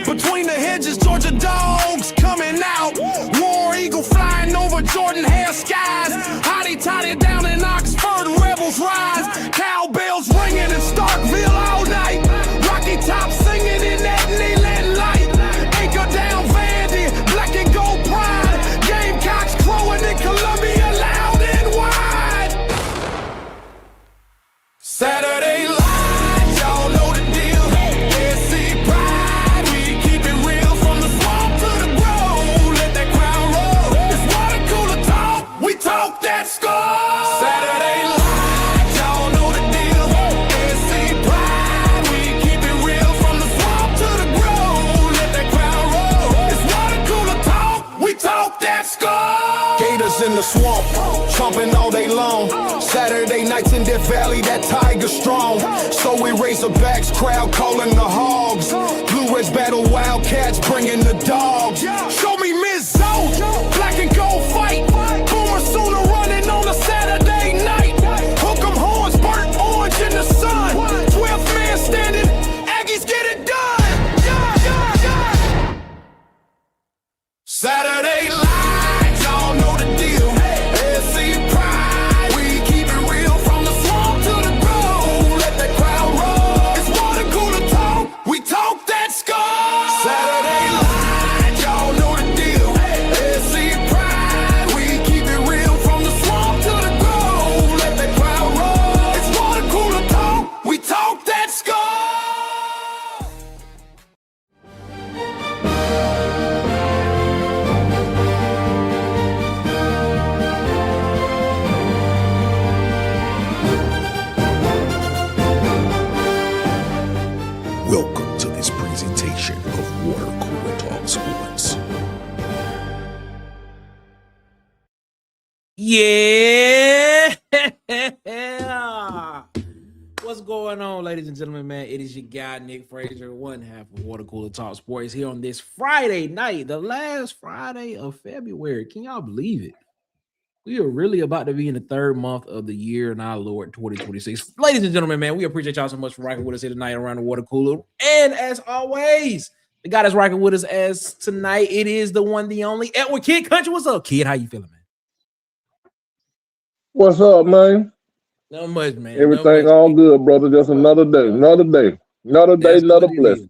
Between the hedges, Georgia dogs coming out. War Eagle flying over Jordan hair skies. Hottie toddy down in Oxford, rebels rise. Cowbells ringing in Starkville all night. Rocky Top singing in that Leland light. Anchor down Vandy, black and gold pride. Gamecocks crowing in Columbia loud and wide. Saturday light, y'all know the deal. SC pride, we keep it real from the swamp to the grove. Let that crowd roll. It's water cooler talk, we talk that score. Saturday light, y'all know the deal. SC pride, we keep it real from the swamp to the grove. Let that crowd roll. It's water cooler talk, we talk that score. Gators in the swamp, chomping all day long. Saturday nights in Death Valley, that tiger strong. So we Razorbacks, crowd calling the hogs. Blue Reds battle Wildcats, bringing the dogs. Show me Miss Zoe, black and gold fight. Boomer Sooner running on a Saturday night. Hook 'em horns, burnt orange in the sun. 12th man standing, Aggies get it done. Saturday light, y'all know the deal. SC pride, we keep it real from the swamp to the grove. Let that crowd roll. It's water cooler talk, we talk that score. Saturday light, y'all know the deal. SC pride, we keep it real from the swamp to the grove. Let that crowd roll. It's water cooler talk, we talk that score. Welcome to this presentation of Water Cooler Talk Sports. Yeah. What's going on, ladies and gentlemen, man? It is your guy, Nick Frazier, one half of Water Cooler Talk Sports, here on this Friday night, the last Friday of February. Can y'all believe it? We are really about to be in the third month of the year in our Lord 2026. Ladies and gentlemen, man, we appreciate y'all so much for rocking with us here tonight around the water cooler. And as always, the guy that's rocking with us as tonight, it is the one, the only Edward Kid Country. What's up, kid? How you feeling, man? What's up, man? Not much, man. Everything Not much. all good, brother. Just another day, another day, another day, That's another what it blessing. is.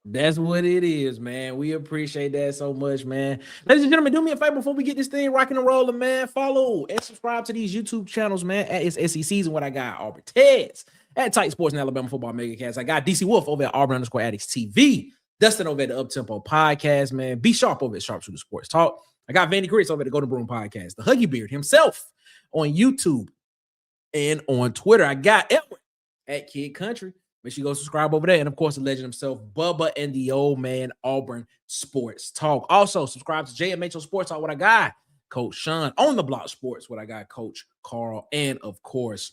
That's what it is, man. We appreciate that so much, man. Ladies and gentlemen, do me a favor before we get this thing rocking and rolling, man. Follow and subscribe to these YouTube channels, man. At it's SEC Season, what I got Auburn Teds at Tight Sports and Alabama Football Megacast. I got DC Wolf over at Auburn_Addicts TV. Dustin over at the Uptempo Podcast, man. Be Sharp over at Sharpshooter Sports Talk. I got Vandy Grits over at the Golden Broom Podcast. The Huggy Beard himself on YouTube and on Twitter. I got Edward at Kid Country. Make sure you go subscribe over there. And, of course, the legend himself, Bubba and the old man, Auburn Sports Talk. Also, subscribe to JMHO Sports Talk, what I got Coach Sean. On the Block Sports, what I got Coach Carl. And, of course,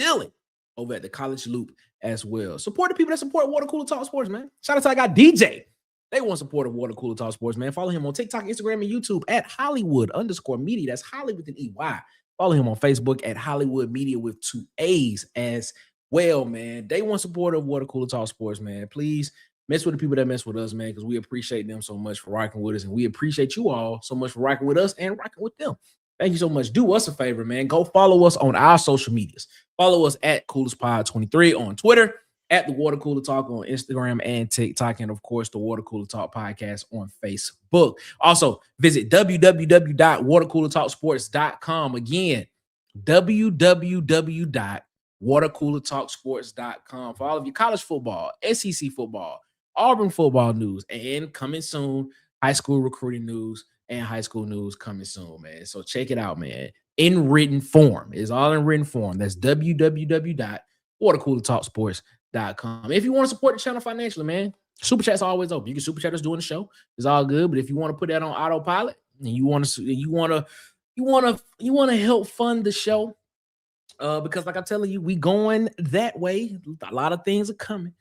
Dylan over at the College Loop as well. Support the people that support Water Cooler Talk Sports, man. Shout out to I got DJ. They want support of Water Cooler Talk Sports, man. Follow him on TikTok, Instagram, and YouTube at Hollywood_media. That's Holly with an EY. Follow him on Facebook at Hollywood Media with 2 A's as well, man. They want support of Water Cooler Talk Sports, man. Please mess with the people that mess with us, man, because we appreciate them so much for rocking with us, and we appreciate you all so much for rocking with us and rocking with them. Thank you so much. Do us a favor, man. Go follow us on our social medias. Follow us at CoolersPod23 on Twitter, at the Water Cooler Talk on Instagram and TikTok, and of course, the Water Cooler Talk Podcast on Facebook. Also, visit www.watercoolertalksports.com. Again, www.watercoolertalksports.com for all of your college football, SEC football, Auburn football news, and coming soon, high school recruiting news and high school news coming soon, man. So check it out, man. in written form. It's all in written form. That's www.watercoolertalksports.com. If you want to support the channel financially, man, super chat's always open. You can super chat us during the show. It's all good. But if you want to put that on autopilot and you want to help fund the show, because like I'm telling you, we going that way. A lot of things are coming.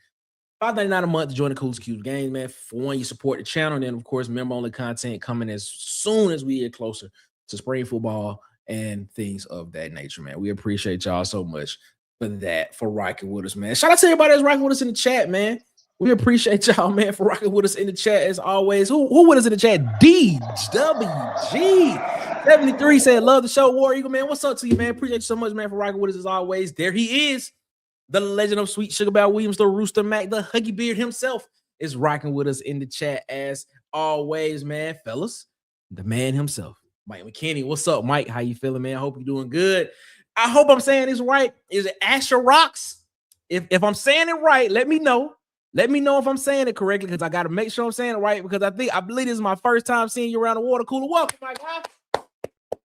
$5.99 a month to join the Coolest Cubes game, man. For one, you support the channel, and then of course, member-only content coming as soon as we get closer to spring football and things of that nature, man. We appreciate y'all so much for that, for rocking with us, man. Shout out to everybody that's rocking with us in the chat, man. We appreciate y'all, man, for rocking with us in the chat as always. Who with us in the chat? DWG73 said, love the show, War Eagle, man. What's up to you, man? Appreciate you so much, man, for rocking with us as always. There he is. The legend of Sweet Sugar Bow Williams, the Rooster Mac, the Huggy Beard himself is rocking with us in the chat as always, man. Fellas, the man himself, Mike McKinney. What's up, Mike? How you feeling, man? I hope you're doing good. I hope I'm saying this right. Is it Asher Rocks? If I'm saying it right, let me know. Let me know if I'm saying it correctly, because I got to make sure I'm saying it right, because I believe this is my first time seeing you around the water cooler. Welcome, my guy.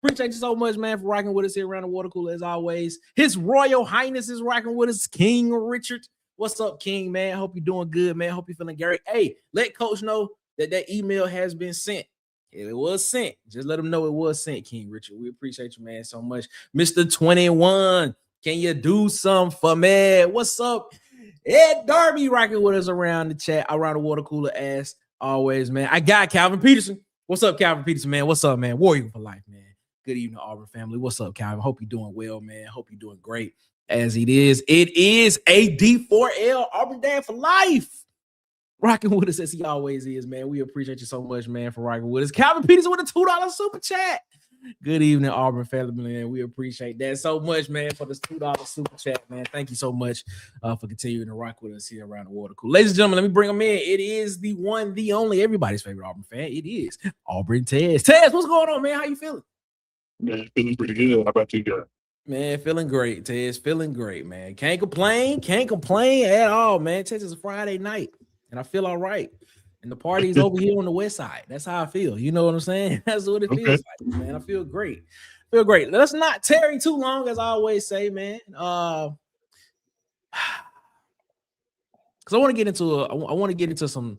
Appreciate you so much, man, for rocking with us here around the water cooler as always. His Royal Highness is rocking with us, King Richard. What's up, King, man? Hope you're doing good, man. Hope you're feeling great. Hey, let Coach know that email has been sent. It was sent. Just let him know it was sent, King Richard. We appreciate you, man, so much. Mr. 21, can you do something for me? What's up? Ed Darby rocking with us around the chat, around the water cooler as always, man. I got Calvin Peterson. What's up, Calvin Peterson, man? What's up, man? Warrior for life, man. Good evening, Auburn family. What's up, Calvin? Hope you're doing well, man. Hope you're doing great as it is. It is a D4L Auburn Dad for life. Rocking with us as he always is, man. We appreciate you so much, man, for rocking with us. Calvin Peterson with a $2 super chat. Good evening, Auburn family, man. We appreciate that so much, man, for this $2 super chat, man. Thank you so much for continuing to rock with us here around the water cooler. Ladies and gentlemen, let me bring them in. It is the one, the only, everybody's favorite Auburn fan. It is Auburn Tez. Tez, what's going on, man? How you feeling? Man, feeling pretty good. How about you guys? Man, feeling great, Tez. Feeling great, man. Can't complain. Can't complain at all, man. Tez is a Friday night, and I feel all right. And the party's over here on the west side. That's how I feel. You know what I'm saying? That's what it feels like, man. I feel great. Feel great. Let's not tarry too long, as I always say, man. Because I want to get into some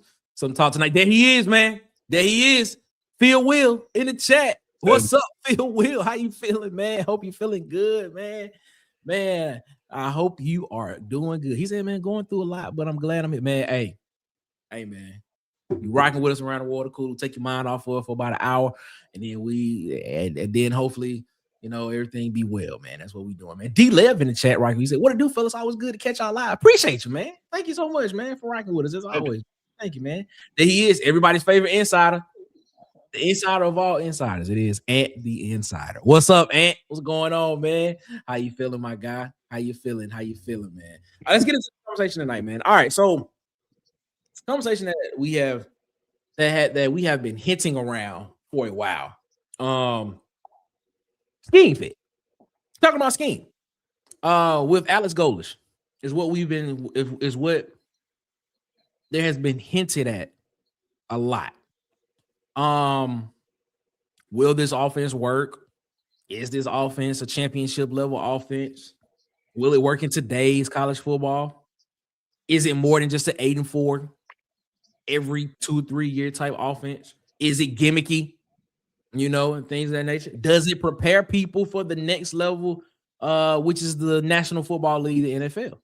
talk tonight. There he is, man. There he is. Phil Will in the chat. What's up, Phil Will? How you feeling, man? Hope you feeling good, man. Man, I hope you are doing good. He said, man, going through a lot, but I'm glad I'm here. Man, hey, man. You rocking with us around the water cooler. Take your mind off for about an hour, and then and then hopefully, everything be well, man. That's what we doing, man. D-Lev in the chat, right? He said, what it do, fellas? Always good to catch y'all live. Appreciate you, man. Thank you so much, man, for rocking with us as always. Thank you, man. There he is, everybody's favorite insider. The insider of all insiders. It is Ant the Insider. What's up, Ant? What's going on, man? How you feeling, my guy? How you feeling, man? All right, let's get into the conversation tonight, man. All right, so it's a conversation that we have been hinting around for a while. Scheme fit. Talking about scheme. With Alex Golesh is what there has been hinted at a lot. Will this offense work? Is this offense a championship level offense? Will it work in today's college football? Is it more than just an 8-4 every 2-3 year type offense? Is it gimmicky? And things of that nature. Does it prepare people for the next level, which is the National Football League, the NFL?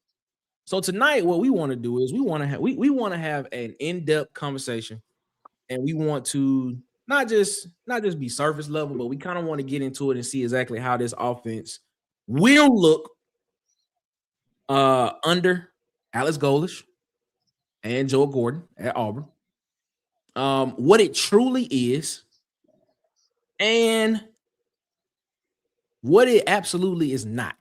So tonight, what we want to do is we want to have an in-depth conversation. And we want to not just be surface level, but we kind of want to get into it and see exactly how this offense will look under Alex Golesh and Joe Gordon at Auburn. What it truly is, and what it absolutely is not.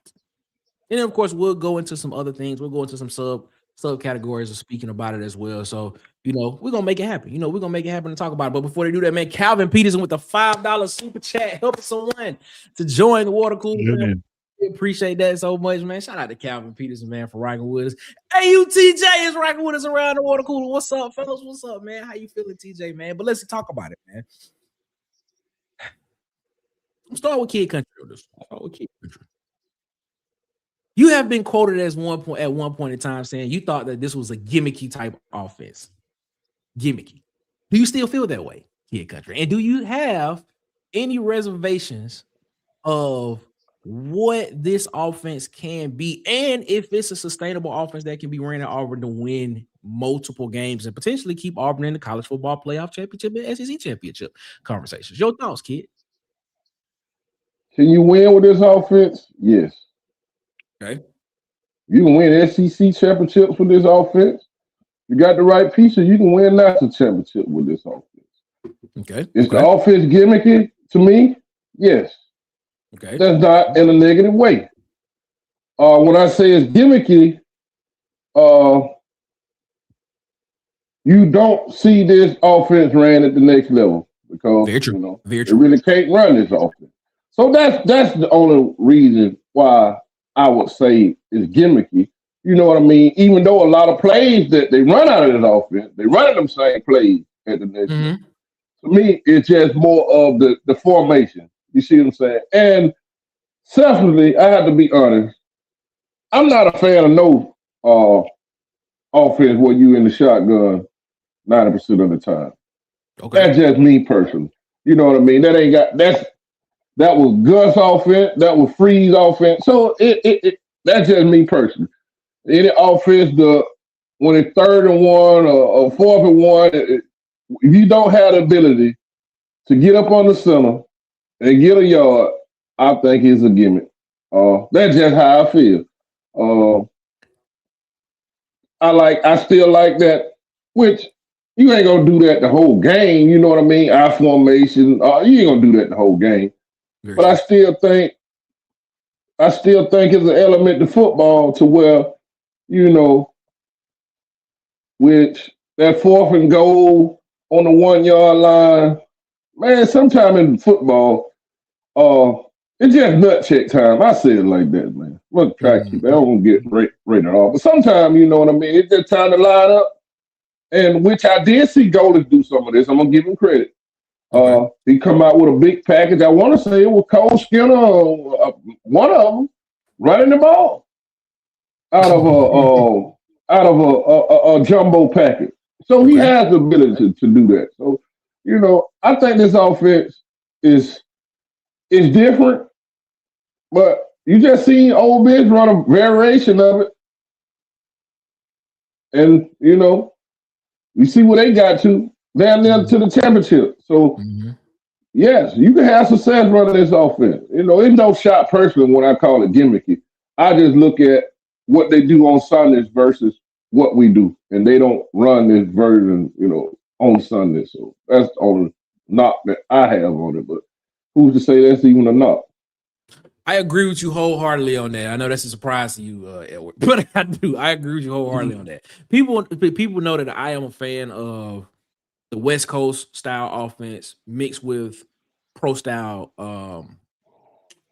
And then, of course, we'll go into some other things. We'll go into some subcategories of speaking about it as well. So, we're going to make it happen. We're going to make it happen and talk about it. But before they do that, man, Calvin Peterson with the $5 super chat, helping someone to join the water cooler. Yeah, We appreciate that so much, man. Shout out to Calvin Peterson, man, for rocking with us. AUTJ is rocking with us around the water cooler. What's up, fellas? What's up, man? How you feeling, TJ, man? But let's talk about it, man. Start with Kid Country on this. Start with Kid Country. You have been quoted as one point in time saying you thought that this was a gimmicky type offense. Gimmicky. Do you still feel that way, Kid Country? And do you have any reservations of what this offense can be, and if it's a sustainable offense that can be ran at Auburn to win multiple games and potentially keep Auburn in the college football playoff championship and SEC championship conversations? Your thoughts, kid? Can you win with this offense? Yes. Okay. You can win SEC championships with this offense. You got the right pieces. You can win national championship with this offense. Okay. Is the offense gimmicky to me? Yes. Okay. That's not in a negative way. When I say it's gimmicky, you don't see this offense ran at the next level because they really can't run this offense. So that's the only reason why I would say it's gimmicky. You know what I mean? Even though a lot of plays that they run out of this offense, they run them same plays at the next level. To me, it's just more of the formation. You see what I'm saying? And selfishly, I have to be honest. I'm not a fan of no offense where you in the shotgun 90% of the time. Okay. That's just me personally. You know what I mean? That was Gus offense. That was Freeze offense. So that's just me personally. Any offense, when it's 3rd and 1 or 4th and 1, if you don't have the ability to get up on the center and get a yard, I think it's a gimmick. That's just how I feel. I still like that, which you ain't gonna do that the whole game. You know what I mean? I formation. You ain't gonna do that the whole game. But I still think it's an element to football to where, which that 4th and goal on the 1 yard line, man, sometime in football, it's just nut check time. I say it like that, man. Look, try to keep it. I don't get rated off. But sometimes, you know what I mean? It's just time to line up. And which I did see Golesh do some of this. I'm going to give him credit. He come out with a big package. I want to say it was Cole Skinner, one of them, running the ball out of a jumbo package. So he has the ability to do that. So, I think this offense is different, but you just seen Ole Miss run a variation of it. And, you see what they got to down there to the championship. So, yes, you can have success running this offense. It's no shot personally when I call it gimmicky. I just look at what they do on Sundays versus what we do. And they don't run this version, on Sunday. So that's the only knock that I have on it. But who's to say that's even a knock? I agree with you wholeheartedly on that. I know that's a surprise to you, Edward, but I do. I agree with you wholeheartedly on that. People know that I am a fan of the West Coast style offense mixed with pro style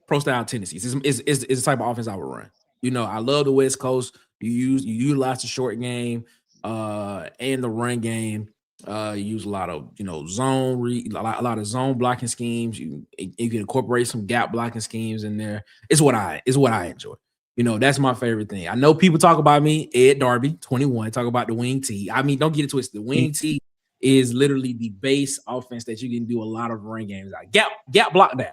tendencies. It's the type of offense I would run. I love the West Coast. You utilize the short game and the run game. You use a lot of zone read, a lot of zone blocking schemes. You can incorporate some gap blocking schemes in there. It's what I enjoy. That's my favorite thing. I know people talk about me, Ed Darby, 21, talk about the wing tee. I mean, don't get it twisted. The wing tee is literally the base offense that you can do a lot of run games. Like gap block down.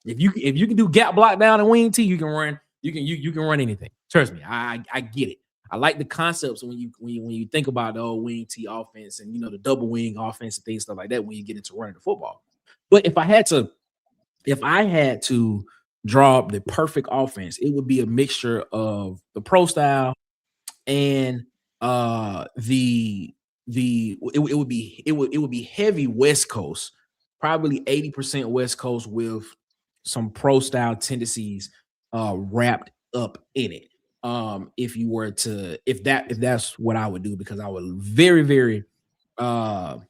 If you can do gap block down and wing tee, you can run. You can run anything. Trust me, I get it. I like the concepts when you think about the old wing tee offense and the double wing offense and things stuff like that when you get into running the football. But if I had to draw up the perfect offense, it would be a mixture of the pro style and it would be heavy West Coast, probably 80% West Coast with some pro style tendencies wrapped up in it. If that's what I would do, because I would very, very love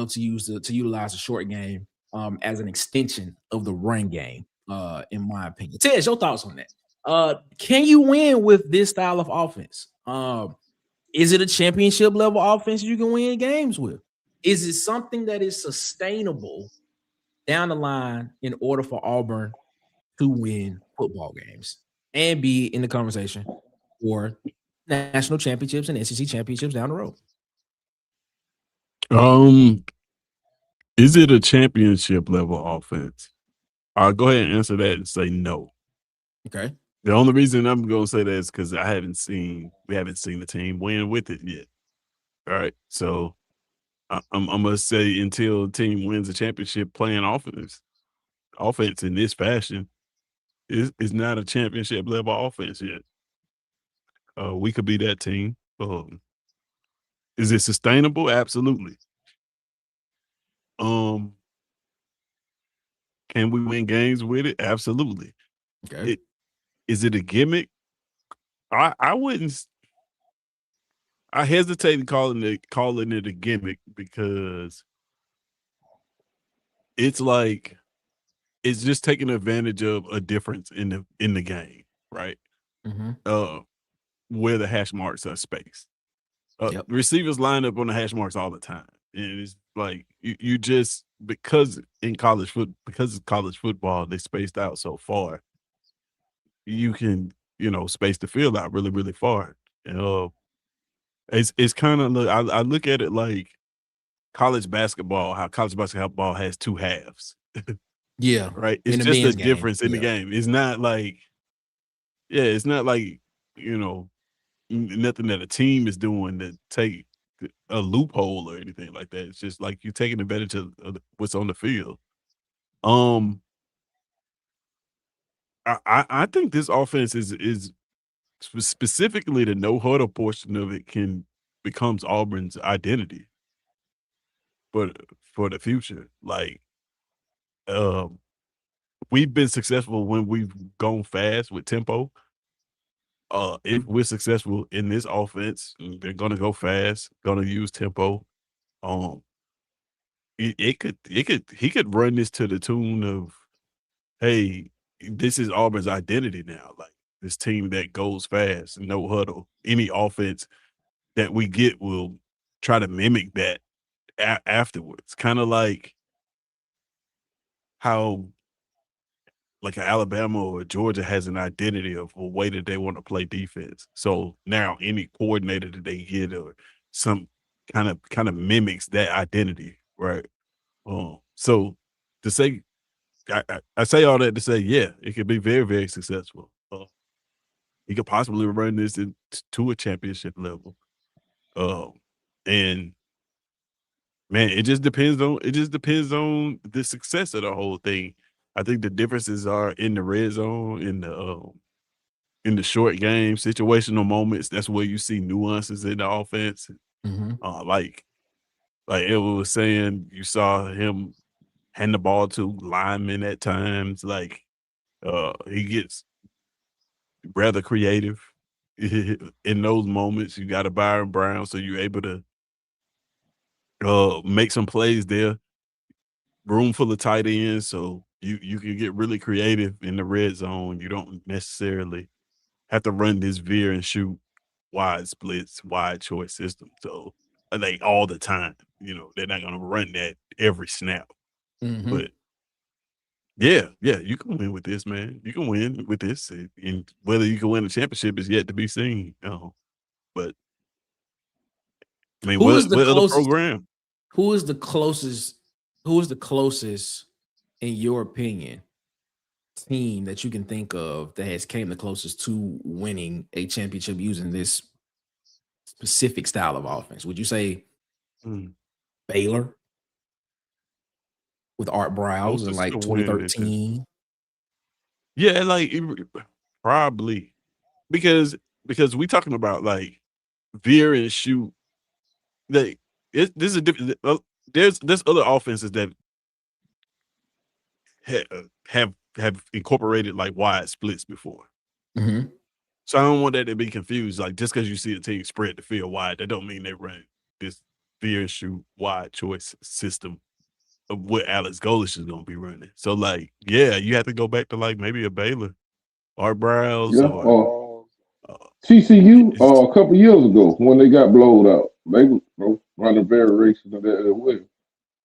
to utilize the short game as an extension of the run game, in my opinion. Ted, your thoughts on that? Can you win with this style of offense? Is it a championship level offense you can win games with? Is it something that is sustainable down the line in order for Auburn to win football games and be in the conversation for national championships and SEC championships down the road? Is it a championship level offense? I'll go ahead and answer that and say no. Okay. The only reason I'm going to say that is because we haven't seen the team win with it yet. All right. So I'm going to say until the team wins a championship playing offense in this fashion is not a championship level offense yet. We could be that team. Is it sustainable? Absolutely. Can we win games with it? Absolutely. Okay. Is it a gimmick? I wouldn't. I hesitate calling it a gimmick because it's like it's just taking advantage of a difference in the game, right? Mm-hmm. Where the hash marks are spaced. Yep. Receivers line up on the hash marks all the time, and it's like you just because college football they spaced out so far. You can space the field out really really far. It's kind of I look at it like college basketball, how college basketball has two halves. Yeah. Right. It's In the just a men's game. difference in the game. It's not like, it's not like, nothing that a team is doing to take a loophole or anything like that. It's just like you're taking advantage of what's on the field. I think this offense is specifically the no huddle portion of it becomes Auburn's identity for the future. Like, we've been successful when we've gone fast with tempo. If we're successful in this offense, they're gonna go fast, gonna use tempo. He could run this to the tune of, hey, this is Auburn's identity now. Like this team that goes fast, no huddle. Any offense that we get will try to mimic that afterwards. Kind of like how like an Alabama or Georgia has an identity of a way that they want to play defense. So now any coordinator that they get or some kind of mimics that identity, right? So to say, I say all that to say, yeah, it could be very, very successful. He could possibly run this to a championship level. And man, it just depends on the success of the whole thing. I think the differences are in the red zone, in the short game, situational moments. That's where you see nuances in the offense. Mm-hmm. Like Edward was saying, you saw him hand the ball to linemen at times. Like he gets rather creative in those moments. You got a Byron Brown, so you're able to make some plays there. Room full of tight ends, so you can get really creative in the red zone. You don't necessarily have to run this veer and shoot wide splits, wide choice system. So like all the time, they're not gonna run that every snap. Mm-hmm. But yeah, you can win with this, man. You can win with this, and whether you can win a championship is yet to be seen. But I mean, Who is the what other closest? program? Who is the closest? Who is the closest, in your opinion, team that you can think of that has came the closest to winning a championship using this specific style of offense? Would you say Baylor with Art Browse in Closest like to winning it. 2013? Yeah, like probably because we talking about like veer and shoot. Like this is a different. There's other offenses that have incorporated like wide splits before. Mm-hmm. So I don't want that to be confused. Like just because you see a team spread the field wide, that don't mean they run this veer and shoot wide choice system of what Alex Golesh is going to be running. So like, yeah, you have to go back to like maybe a Baylor, Art Browse, or TCU a couple years ago when they got blowed out. run a variation of that as well.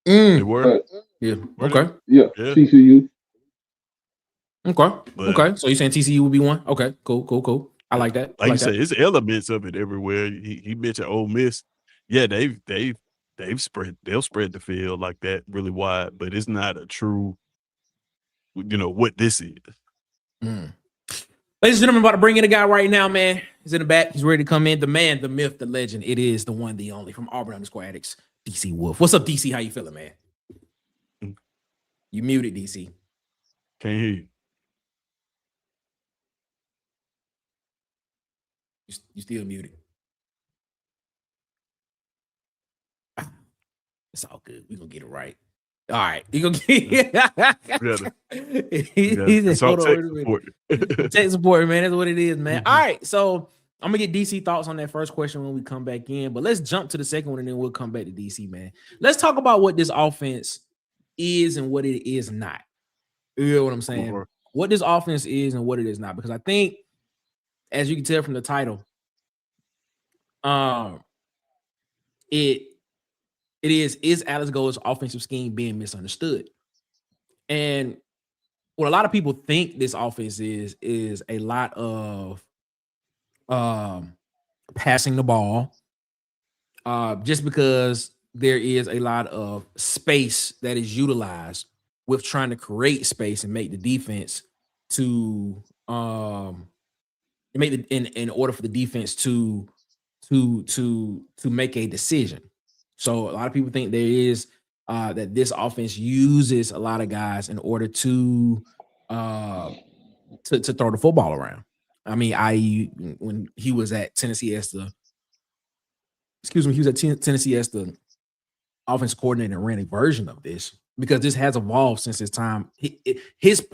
They were. But Yeah. Were Okay. yeah, Yeah. TCU. Okay. But Okay. So you're saying TCU would be one? Okay. Cool. I like that. I like you like said, that. it's elements of it everywhere. He mentioned Ole Miss. Yeah, they'll spread the field like that really wide, but it's not a true, what this is. Mm. Ladies and gentlemen, about to bring in a guy right now, man. He's in the back. He's ready to come in. The man, the myth, the legend. It is the one, the only from Auburn _Addicts, DC Wolf. What's up, DC? How you feeling, man? You muted, DC. Can't hear you. You still muted. It's all good. We're going to get it right. All right. You gonna get he's hold on. Tech support, man. That's what it is, man. All right. So I'm gonna get DC thoughts on that first question when we come back in. But let's jump to the second one and then we'll come back to DC, man. Let's talk about what this offense is and what it is not. You know what I'm saying? Sure. What this offense is and what it is not. Because I think, as you can tell from the title, it is Alex Golesh's offensive scheme being misunderstood? And what a lot of people think this offense is a lot of passing the ball, just because there is a lot of space that is utilized with trying to create space and make the defense to make in order for the defense to make a decision. So a lot of people think there is that this offense uses a lot of guys in order to throw the football around. I mean, i.e., when he was at Tennessee as the Tennessee as the offense coordinator and ran a version of this, because this has evolved since his time. His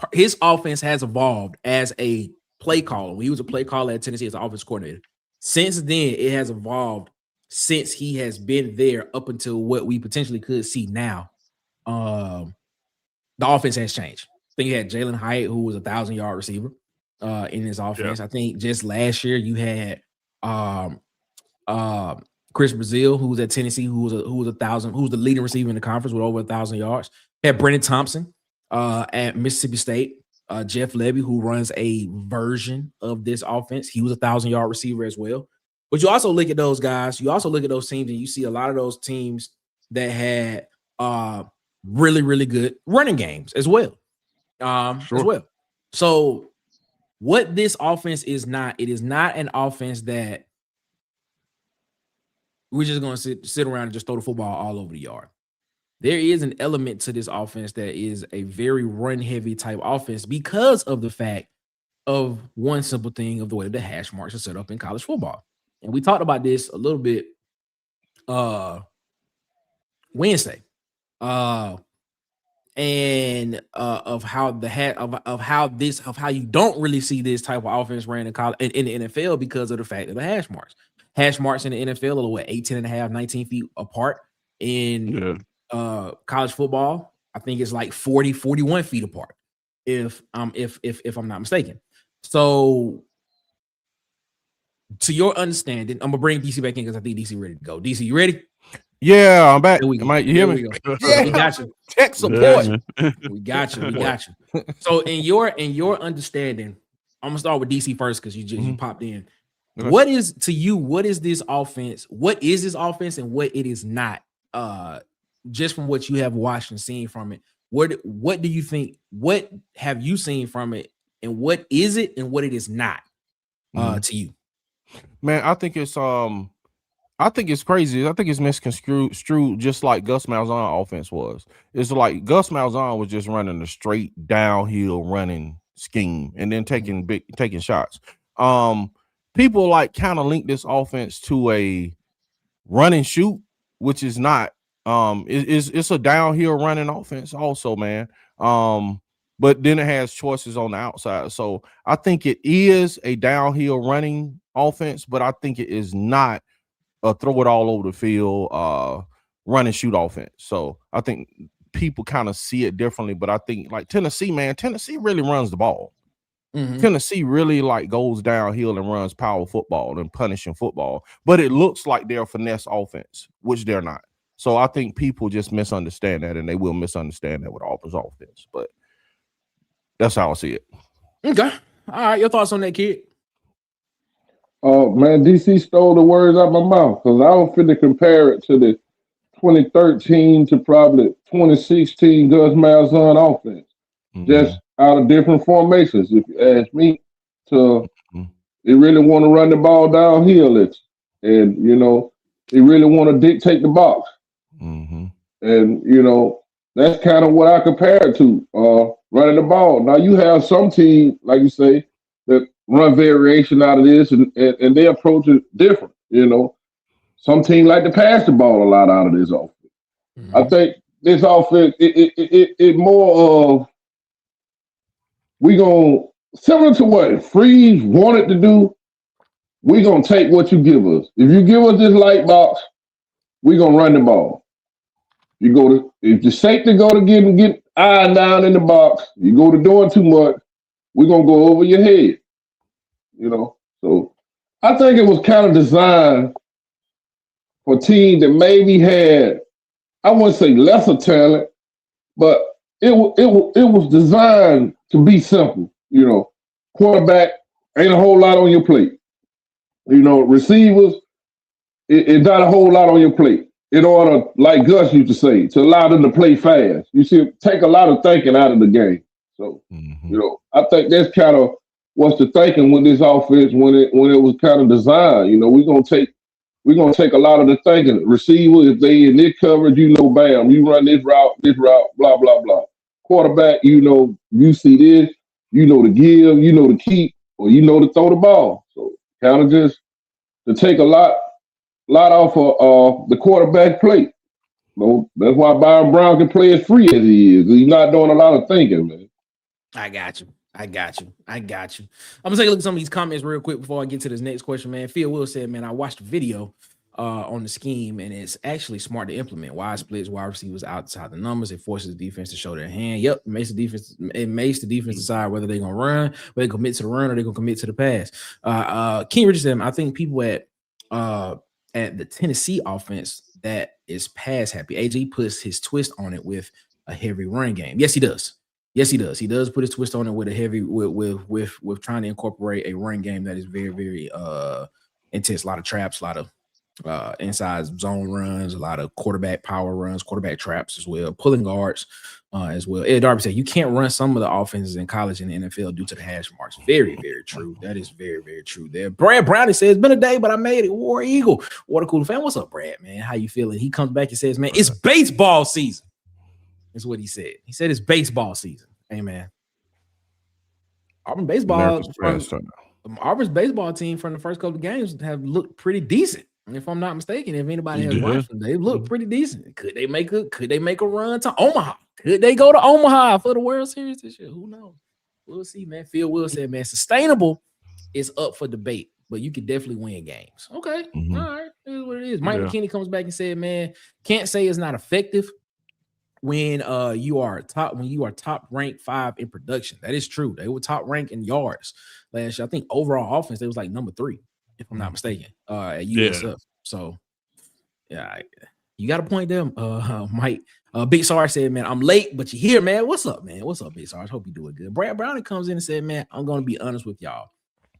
offense has evolved as a play caller. When he was a play caller at Tennessee as an offense coordinator, since then it has evolved. Since he has been there up until what we potentially could see now, the offense has changed. I think you had Jalen Hyatt, who was 1,000-yard receiver in his offense. Yeah. I think just last year you had Chris Brazil, who was at Tennessee, who was the leading receiver in the conference with over 1,000 yards. You had Brennan Thompson at Mississippi State. Jeff Levy, who runs a version of this offense, he was a 1,000-yard receiver as well. But you also look at those guys, you also look at those teams, and you see a lot of those teams that had really, really good running games as well. Sure. So what this offense is not, it is not an offense that we're just going to sit around and just throw the football all over the yard. There is an element to this offense that is a very run-heavy type offense because of the fact of one simple thing of the way the hash marks are set up in college football. And we talked about this a little bit Wednesday, and of how how you don't really see this type of offense ran in college in the NFL because of the fact of the hash marks. Hash marks in the NFL are what, 18.5, 19 feet apart. In college football, I think it's like 40, 41 feet apart, if I'm not mistaken. So, to your understanding, I'm gonna bring DC back in because I think DC ready to go. DC, you ready? Yeah, I'm back. You hear me? Yeah, we got you. Tech support. We got you. So, in your understanding, I'm gonna start with DC first because you popped in. Okay. What is this offense? What is this offense and what it is not? Just from what you have watched and seen from it, what do you think? What have you seen from it, and what is it and what it is not to you? Man, I think it's crazy. I think it's misconstrued, just like Gus Malzahn offense was. It's like Gus Malzahn was just running a straight downhill running scheme and then taking shots. People like kind of link this offense to a run and shoot, which is not. It's a downhill running offense also, man. But then it has choices on the outside. So I think it is a downhill running offense, but I think it is not a throw it all over the field, run and shoot offense. So I think people kind of see it differently, but I think like Tennessee really runs the ball. Tennessee really like goes downhill and runs power football and punishing football, but it looks like they're a finesse offense, which they're not. So I think people just misunderstand that, and they will misunderstand that with Auburn's offense. But that's how I see it. Okay. All right. Your thoughts on that, kid? Oh man, DC stole the words out of my mouth because I don't fit to compare it to the 2013 to probably 2016 Gus Malzahn offense. Just out of different formations. If you ask me, they really want to run the ball downhill, and you know, they really want to dictate the box. And you know, that's kind of what I compare it to, running the ball. Now you have some team, like you say, that run variation out of this, and they approach it different. You know, some team like to pass the ball a lot out of this offense. I think this offense, it more of we gonna similar to what Freeze wanted to do. We gonna take what you give us. If you give us this light box, we gonna run the ball. You go to if the safety go to get eye down in the box, you go to doing too much, we're gonna go over your head. You know, so I think it was kind of designed for teams that maybe had, I wouldn't say lesser talent, but it was designed to be simple. You know, quarterback ain't a whole lot on your plate. You know, receivers, it's not a whole lot on your plate. In order, like Gus used to say, to allow them to play fast. You see, take a lot of thinking out of the game. So, you know, I think that's kind of what's the thinking with this offense when it was kind of designed. You know, we're gonna take a lot of the thinking. Receiver, if they in this coverage, you know, bam, you run this route, blah, blah, blah. Quarterback, you know, you see this, you know to give, you know to keep, or you know to throw the ball. So kind of just to take a lot off of the quarterback plate. So that's why Byron Brown can play as free as he is. He's not doing a lot of thinking, man. I got you. I'm gonna take a look at some of these comments real quick before I get to this next question, man. Phil Will said, man, I watched a video on the scheme, and it's actually smart to implement. Wide splits, wide receivers outside the numbers. It forces the defense to show their hand. Yep, it makes the defense decide whether they're gonna run, whether they commit to the run, or they're gonna commit to the pass. King Richard said, I think people at the Tennessee offense that is pass happy. AJ puts his twist on it with a heavy run game. Yes, he does. He does put his twist on it with a heavy with trying to incorporate a run game that is very, very intense. A lot of traps, a lot of inside zone runs, a lot of quarterback power runs, quarterback traps as well, pulling guards as well. Ed Darby said you can't run some of the offenses in college and the NFL due to the hash marks. Very, very true. That is very, very true there. Brad Brownie says, it's been a day, but I made it. War Eagle. Water Cooler fan. What's up, Brad, man? How you feeling? He comes back and says, man, it's baseball season. That's what he said. He said it's baseball season. Hey, man. Auburn's baseball team from the first couple of games have looked pretty decent. If I'm not mistaken, if anybody has watched them, they look pretty decent. Could they make a run to Omaha? Could they go to Omaha for the World Series this year? Who knows? We'll see, man. Phil Will said, man, sustainable is up for debate, but you can definitely win games. Okay. All right. Here's what it is. Mike McKinney comes back and said, man, can't say it's not effective when you are top ranked 5 in production. That is true. They were top ranked in yards last year. I think overall offense, they was like number 3, if I'm not mistaken, at USF. So yeah, you got a point there, Mike. Big Sarge said, man, I'm late, but you're here, man. What's up, man? What's up, Big Sarge? Hope you're doing good. Brad Browning comes in and said, man, I'm going to be honest with y'all.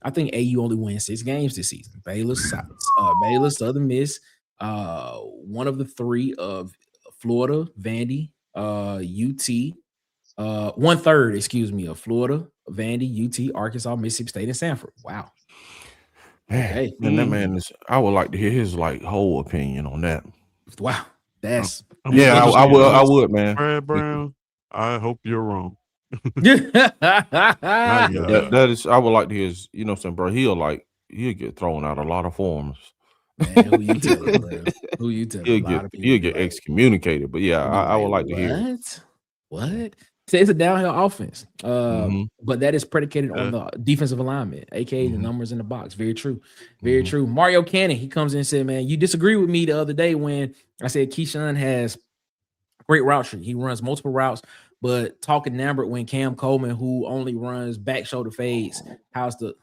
I think AU only wins 6 games this season. Baylor, Southern Miss, one of the 3 of Florida, Vandy, UT, 1/3, of Florida, Vandy, UT, Arkansas, Mississippi State, and Sanford. Wow. Hey, and that man is. I would like to hear his whole opinion on that. Wow, that's I would, man. Brad Brown, I hope you're wrong. That is. I would like to hear his. You know, what I'm saying, bro. He'll get thrown out a lot of forms. Man, who you telling, bro? Who you telling? He'll get excommunicated. But yeah, I would like to hear. What? So it's a downhill offense, but that is predicated on the defensive alignment, aka the numbers in the box. Very true, very true. Mario Cannon, he comes in and said, "Man, you disagree with me the other day when I said Keyshawn has great route tree. He runs multiple routes, But talking Lambert when Cam Coleman, who only runs back shoulder fades, how's the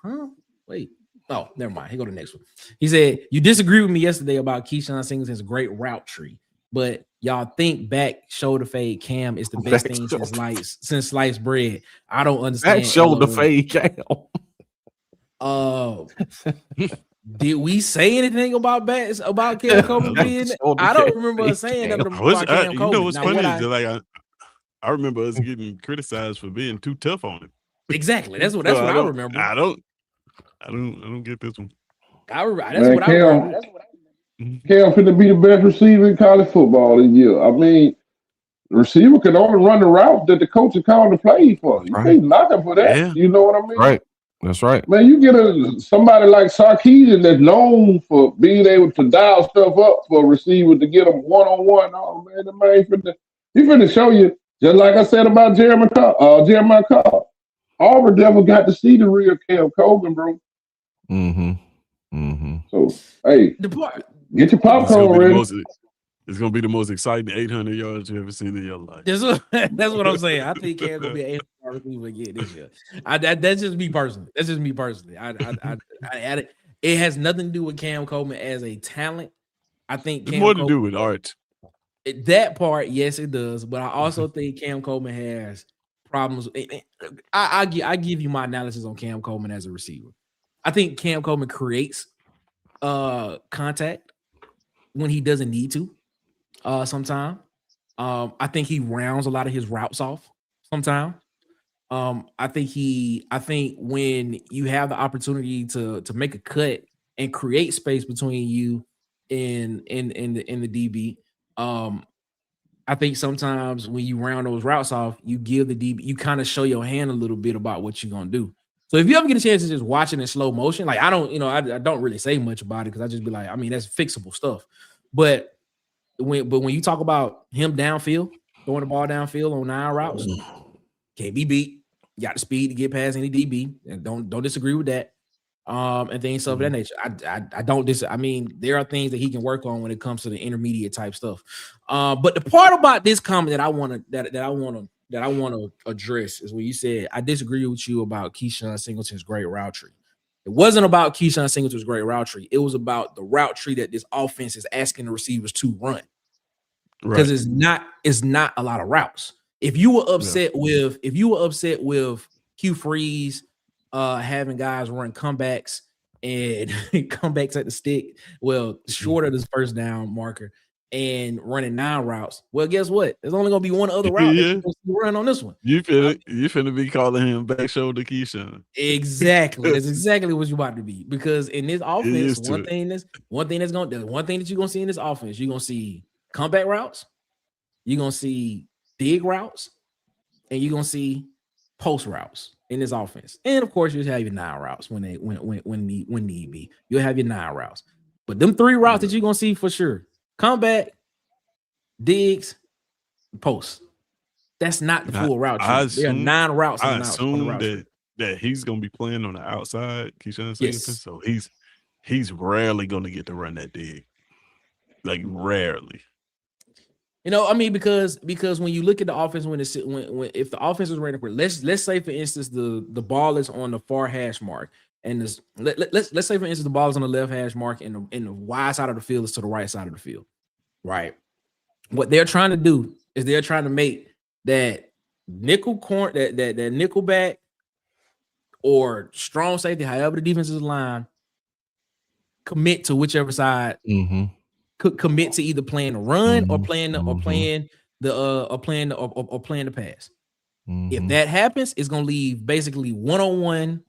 wait? Oh, never mind. Here go the next one. He said, you disagreed with me yesterday about Keyshawn Singleton's great route tree, but y'all think back shoulder fade Cam is the best thing since sliced bread. I don't understand. Back shoulder fade Cam. Did we say anything about Cam Coleman being? I don't remember us saying nothing about Cam Coleman. You know what's funny is like I remember us getting criticized for being too tough on him. Exactly. That's what I remember. I don't get this one. I remember. Cam finna be the best receiver in college football this year. I mean, the receiver can only run the route that the coach is calling to play for. You can't knock him for that. Yeah. You know what I mean? Right. That's right. Man, you get somebody like Sarkisian that's known for being able to dial stuff up for a receiver to get them one-on-one. Oh, man, the man he finna show you, just like I said about Jeremiah Carr. Auburn never got to see the real Cam Coleman, bro. So, hey, get your popcorn ready. It's gonna be the most exciting 800 yards you ever seen in your life. That's what I'm saying. I think Cam's gonna be an 800 receiver again this year. That's just me personally. It has nothing to do with Cam Coleman as a talent. I think it's more to do with art. That part, yes, it does. But I also think Cam Coleman has problems. I give you my analysis on Cam Coleman as a receiver. I think Cam Coleman creates contact when he doesn't need to. Sometimes I think he rounds a lot of his routes off. Sometimes I think when you have the opportunity to make a cut and create space between you and the DB, I think sometimes when you round those routes off, you give the DB, you kind of show your hand a little bit about what you're gonna do. So if you ever get a chance to just watch it in slow motion, like I don't really say much about it because I just be like, I mean, that's fixable stuff. But when you talk about him downfield, throwing the ball downfield on 9 routes, can't be beat. You got the speed to get past any DB, and don't disagree with that. And things of that nature. I don't I mean, there are things that he can work on when it comes to the intermediate type stuff. But the part about this comment that I want to address is when you said I disagree with you about Keyshawn Singleton's great route tree. It wasn't about Keyshawn Singleton's great route tree. It was about the route tree that this offense is asking the receivers to run. Because it's not a lot of routes. If you were upset with Hugh Freeze having guys run comebacks and comebacks at the stick, short of this first down marker and running 9 routes, well, guess what? There's only gonna be one other route that you're gonna run on this one. You finna be calling him back shoulder Keyshawn. Exactly. That's exactly what you're about to be. Because in this offense, one thing that you're gonna see in this offense, you're gonna see comeback routes, you're gonna see dig routes, and you're gonna see post routes in this offense. And of course, you'll have your 9 routes when need be. You'll have your 9 routes. But them 3 routes that you're gonna see for sure: comeback, digs, post. That's not the full route tree. There are 9 routes. I assume that he's gonna be playing on the outside, Keyshawn Singleton. Yes. So he's rarely gonna get to run that dig. Like rarely. I mean, because when you look at the offense, if the offense is running, let's say for instance the ball is on the far hash mark, and let's say for instance the ball is on the left hash mark, and the wide side of the field is to the right side of the field, right? What they're trying to do is they're trying to make that nickel that nickel back or strong safety, however the defense is aligned, commit to whichever side. Could commit to either playing the run or playing the pass. If that happens, it's gonna leave basically one-on-one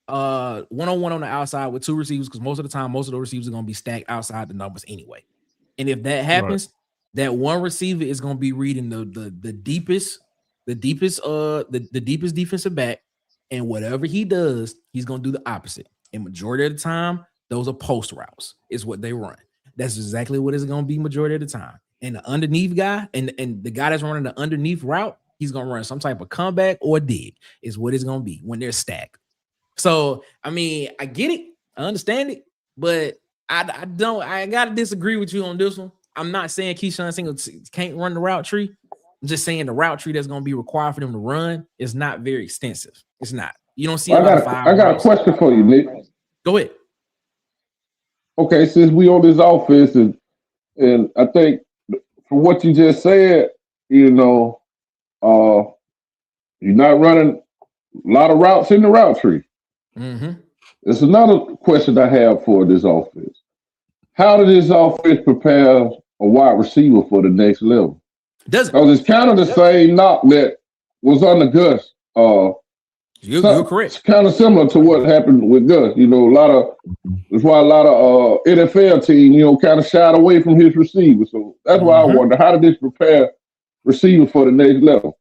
on the outside with 2 receivers, because most of the time, most of those receivers are gonna be stacked outside the numbers anyway. And if that happens, that one receiver is gonna be reading the deepest defensive back, and whatever he does, he's gonna do the opposite. And majority of the time, those are post routes, is what they run. That's exactly what it's going to be majority of the time. And the underneath guy and the guy that's running the underneath route, he's going to run some type of comeback or dig is what it's going to be when they're stacked. So, I mean, I get it. I understand it. But I got to disagree with you on this one. I'm not saying Keyshawn Singleton can't run the route tree, I'm just saying the route tree that's going to be required for them to run is not very extensive. It's not. You don't see Well, a lot of five. I got a question for you, Nick. Go ahead. Okay, since we on this offense, and I think from what you just said, you know, you're not running a lot of routes in the route tree. Mm-hmm. There's another question I have for this offense. How did this offense prepare a wide receiver for the next level? Doesn't. Because it's kind of the same knock that was on the Gus. You're correct. It's kind of similar to what happened with Gus. You know, that's why a lot of NFL teams, you know, kind of shied away from his receiver. So that's why I wonder, how did this prepare receiver for the next level?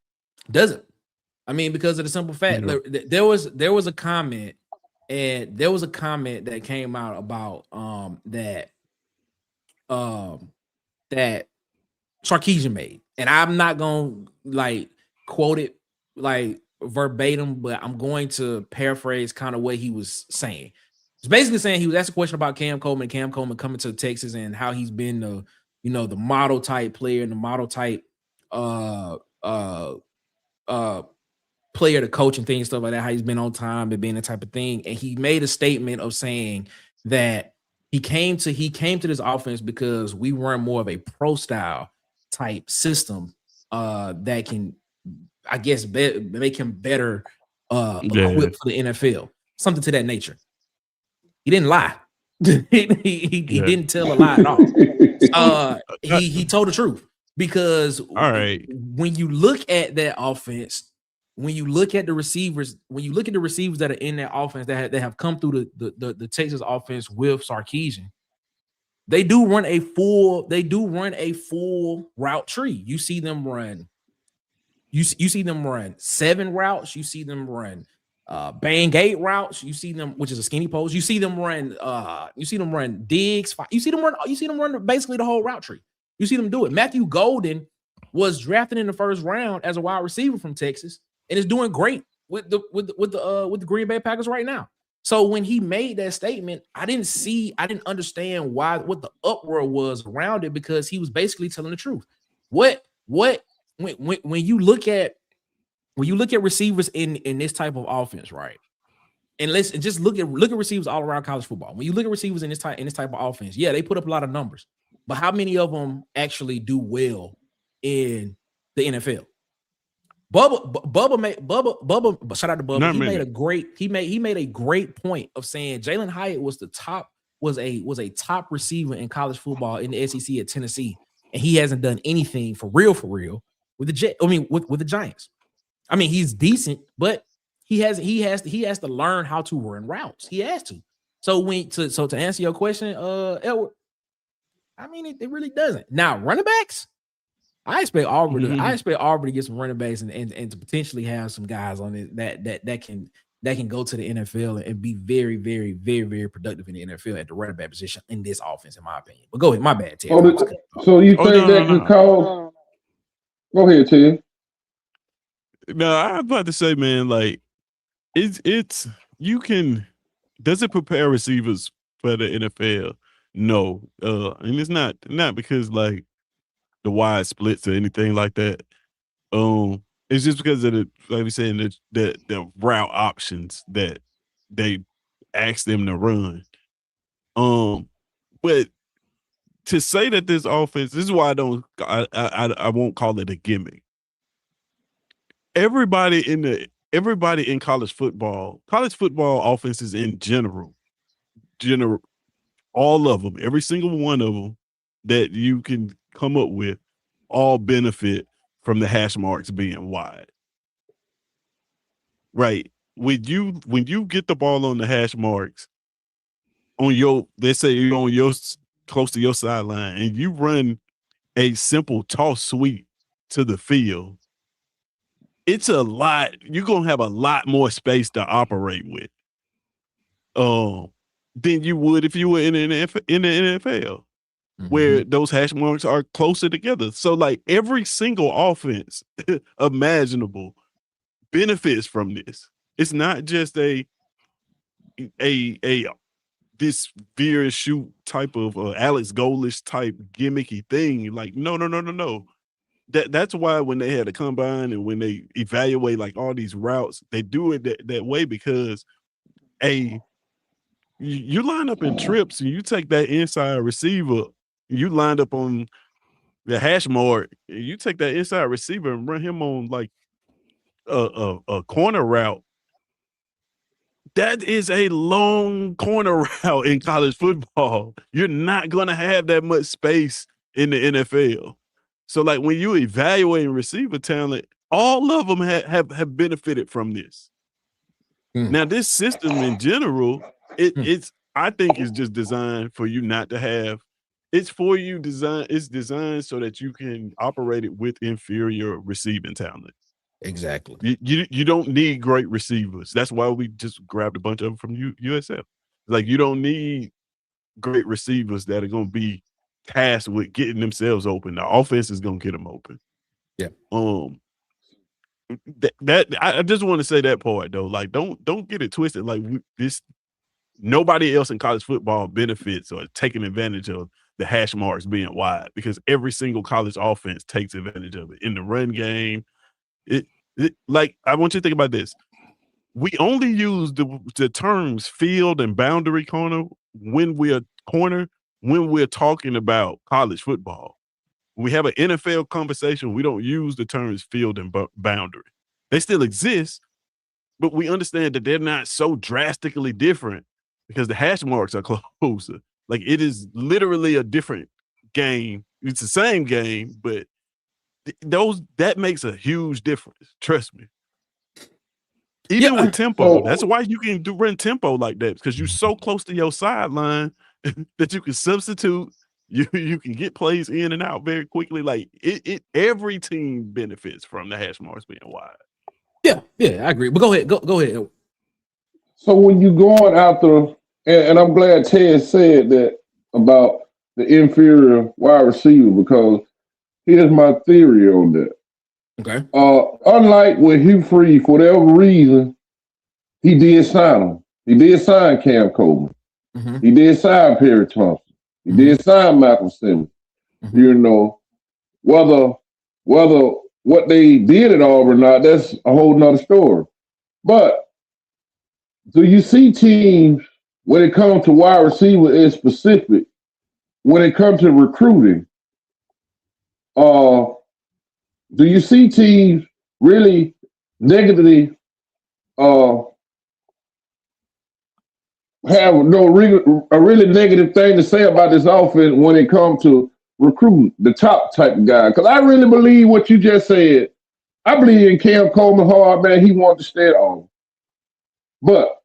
Doesn't. I mean, because of the simple fact, there was a comment, and there was a comment that came out about that Sarkisian made, and I'm not gonna like quote it like verbatim, but I'm going to paraphrase kind of what he was saying. It's basically saying he was asked a question about Cam Coleman coming to Texas and how he's been the model type player and the model type player to coach and things, stuff like that, how he's been on time and being the type of thing. And he made a statement of saying that he came to this offense because we run more of a pro style type system that can, I guess, make him better equipped for the NFL, something to that nature. He didn't lie. he didn't tell a lie at all. He told the truth, because when you look at that offense, when you look at the receivers that are in that offense that have come through the Texas offense with Sarkisian, they do run a full route tree. You see them run. You see them run 7 routes. You see them run bang 8 routes. You see them, which is a skinny post. You see them run digs. You see them run basically the whole route tree. You see them do it. Matthew Golden was drafted in the first round as a wide receiver from Texas and is doing great with the Green Bay Packers right now. So when he made that statement, I didn't understand what the uproar was around it, because he was basically telling the truth. When you look at receivers in this type of offense, right? And let's just look at receivers all around college football. When you look at receivers in this type of offense, yeah, they put up a lot of numbers, but how many of them actually do well in the NFL? Bubba, shout out to Bubba. He made a great point of saying Jalen Hyatt was a top receiver in college football in the SEC at Tennessee, and he hasn't done anything for real with the Giants. I mean, he's decent, but he has to learn how to run routes. He has to. So to answer your question, Edward, I mean, it really doesn't. Now, running backs, I expect Auburn to get some running backs and to potentially have some guys on it that can go to the NFL and be very, very, very, very productive in the NFL at the running back position in this offense, in my opinion. But go ahead, my bad, Ted. So you think that could cause? Go ahead, Ted. No, I was about to say, man, like it's you can. Does it prepare receivers for the NFL? No, and it's not because like the wide splits or anything like that. It's just because of like we saying, the route options that they ask them to run. But to say that this offense, this is why I won't call it a gimmick. Everybody in college football offenses in general, all of them, every single one of them that you can come up with, all benefit from the hash marks being wide. Right. When you get the ball on the hash marks let's say you're on your close to your sideline and you run a simple toss sweep to the field, it's a lot. You're gonna have a lot more space to operate with, than you would if you were in the NFL, where those hash marks are closer together. So, like, every single offense imaginable benefits from this. It's not just a this veer and shoot type of Alex Golesh type gimmicky thing. Like, no. that's why when they had a combine and when they evaluate like all these routes, they do it that way because you line up in trips and you take that inside receiver, you lined up on the hash mark, you take that inside receiver and run him on like a corner route. That is a long corner route in college football. You're not gonna have that much space in the NFL. So like when you evaluate receiver talent, all of them have benefited from this. Now, this system in general, it's I think is just designed for you not to have. It's for you design. It's designed so that you can operate it with inferior receiving talent. Exactly. You don't need great receivers. That's why we just grabbed a bunch of them from USF. Like you don't need great receivers that are going to be tasked with getting themselves open. The offense is going to get them open. Yeah. That I just want to say that part though. Like don't get it twisted. Like nobody else in college football benefits or taking advantage of the hash marks being wide because every single college offense takes advantage of it in the run game. Like I want you to think about this. We only use the terms field and boundary corner when we're talking about college football. When we have an NFL conversation, we don't use the terms field and boundary. They still exist, but we understand that they're not so drastically different because the hash marks are closer. Like it is literally a different game. It's the same game, but that makes a huge difference. Trust me. Even with tempo, that's why you can run tempo like that because you're so close to your sideline that you can substitute. You can get plays in and out very quickly. Like every team benefits from the hash marks being wide. Yeah, I agree. But go ahead. So when you going after, and I'm glad Ted said that about the inferior wide receiver because here's my theory on that. Okay. Unlike with Hugh Freeze, for whatever reason, he did sign him. He did sign Cam Coleman. Mm-hmm. He did sign Perry Thompson. He did sign Malcolm Simmons. Mm-hmm. You know, whether what they did at Auburn or not, that's a whole nother story. But do you see teams when it comes to wide receiver in specific, when it comes to recruiting, do you see teams really negatively have a really negative thing to say about this offense when it comes to recruiting the top type of guy? Because I really believe what you just said. I believe in Cam Coleman hard, man. He wanted to stay at Auburn. But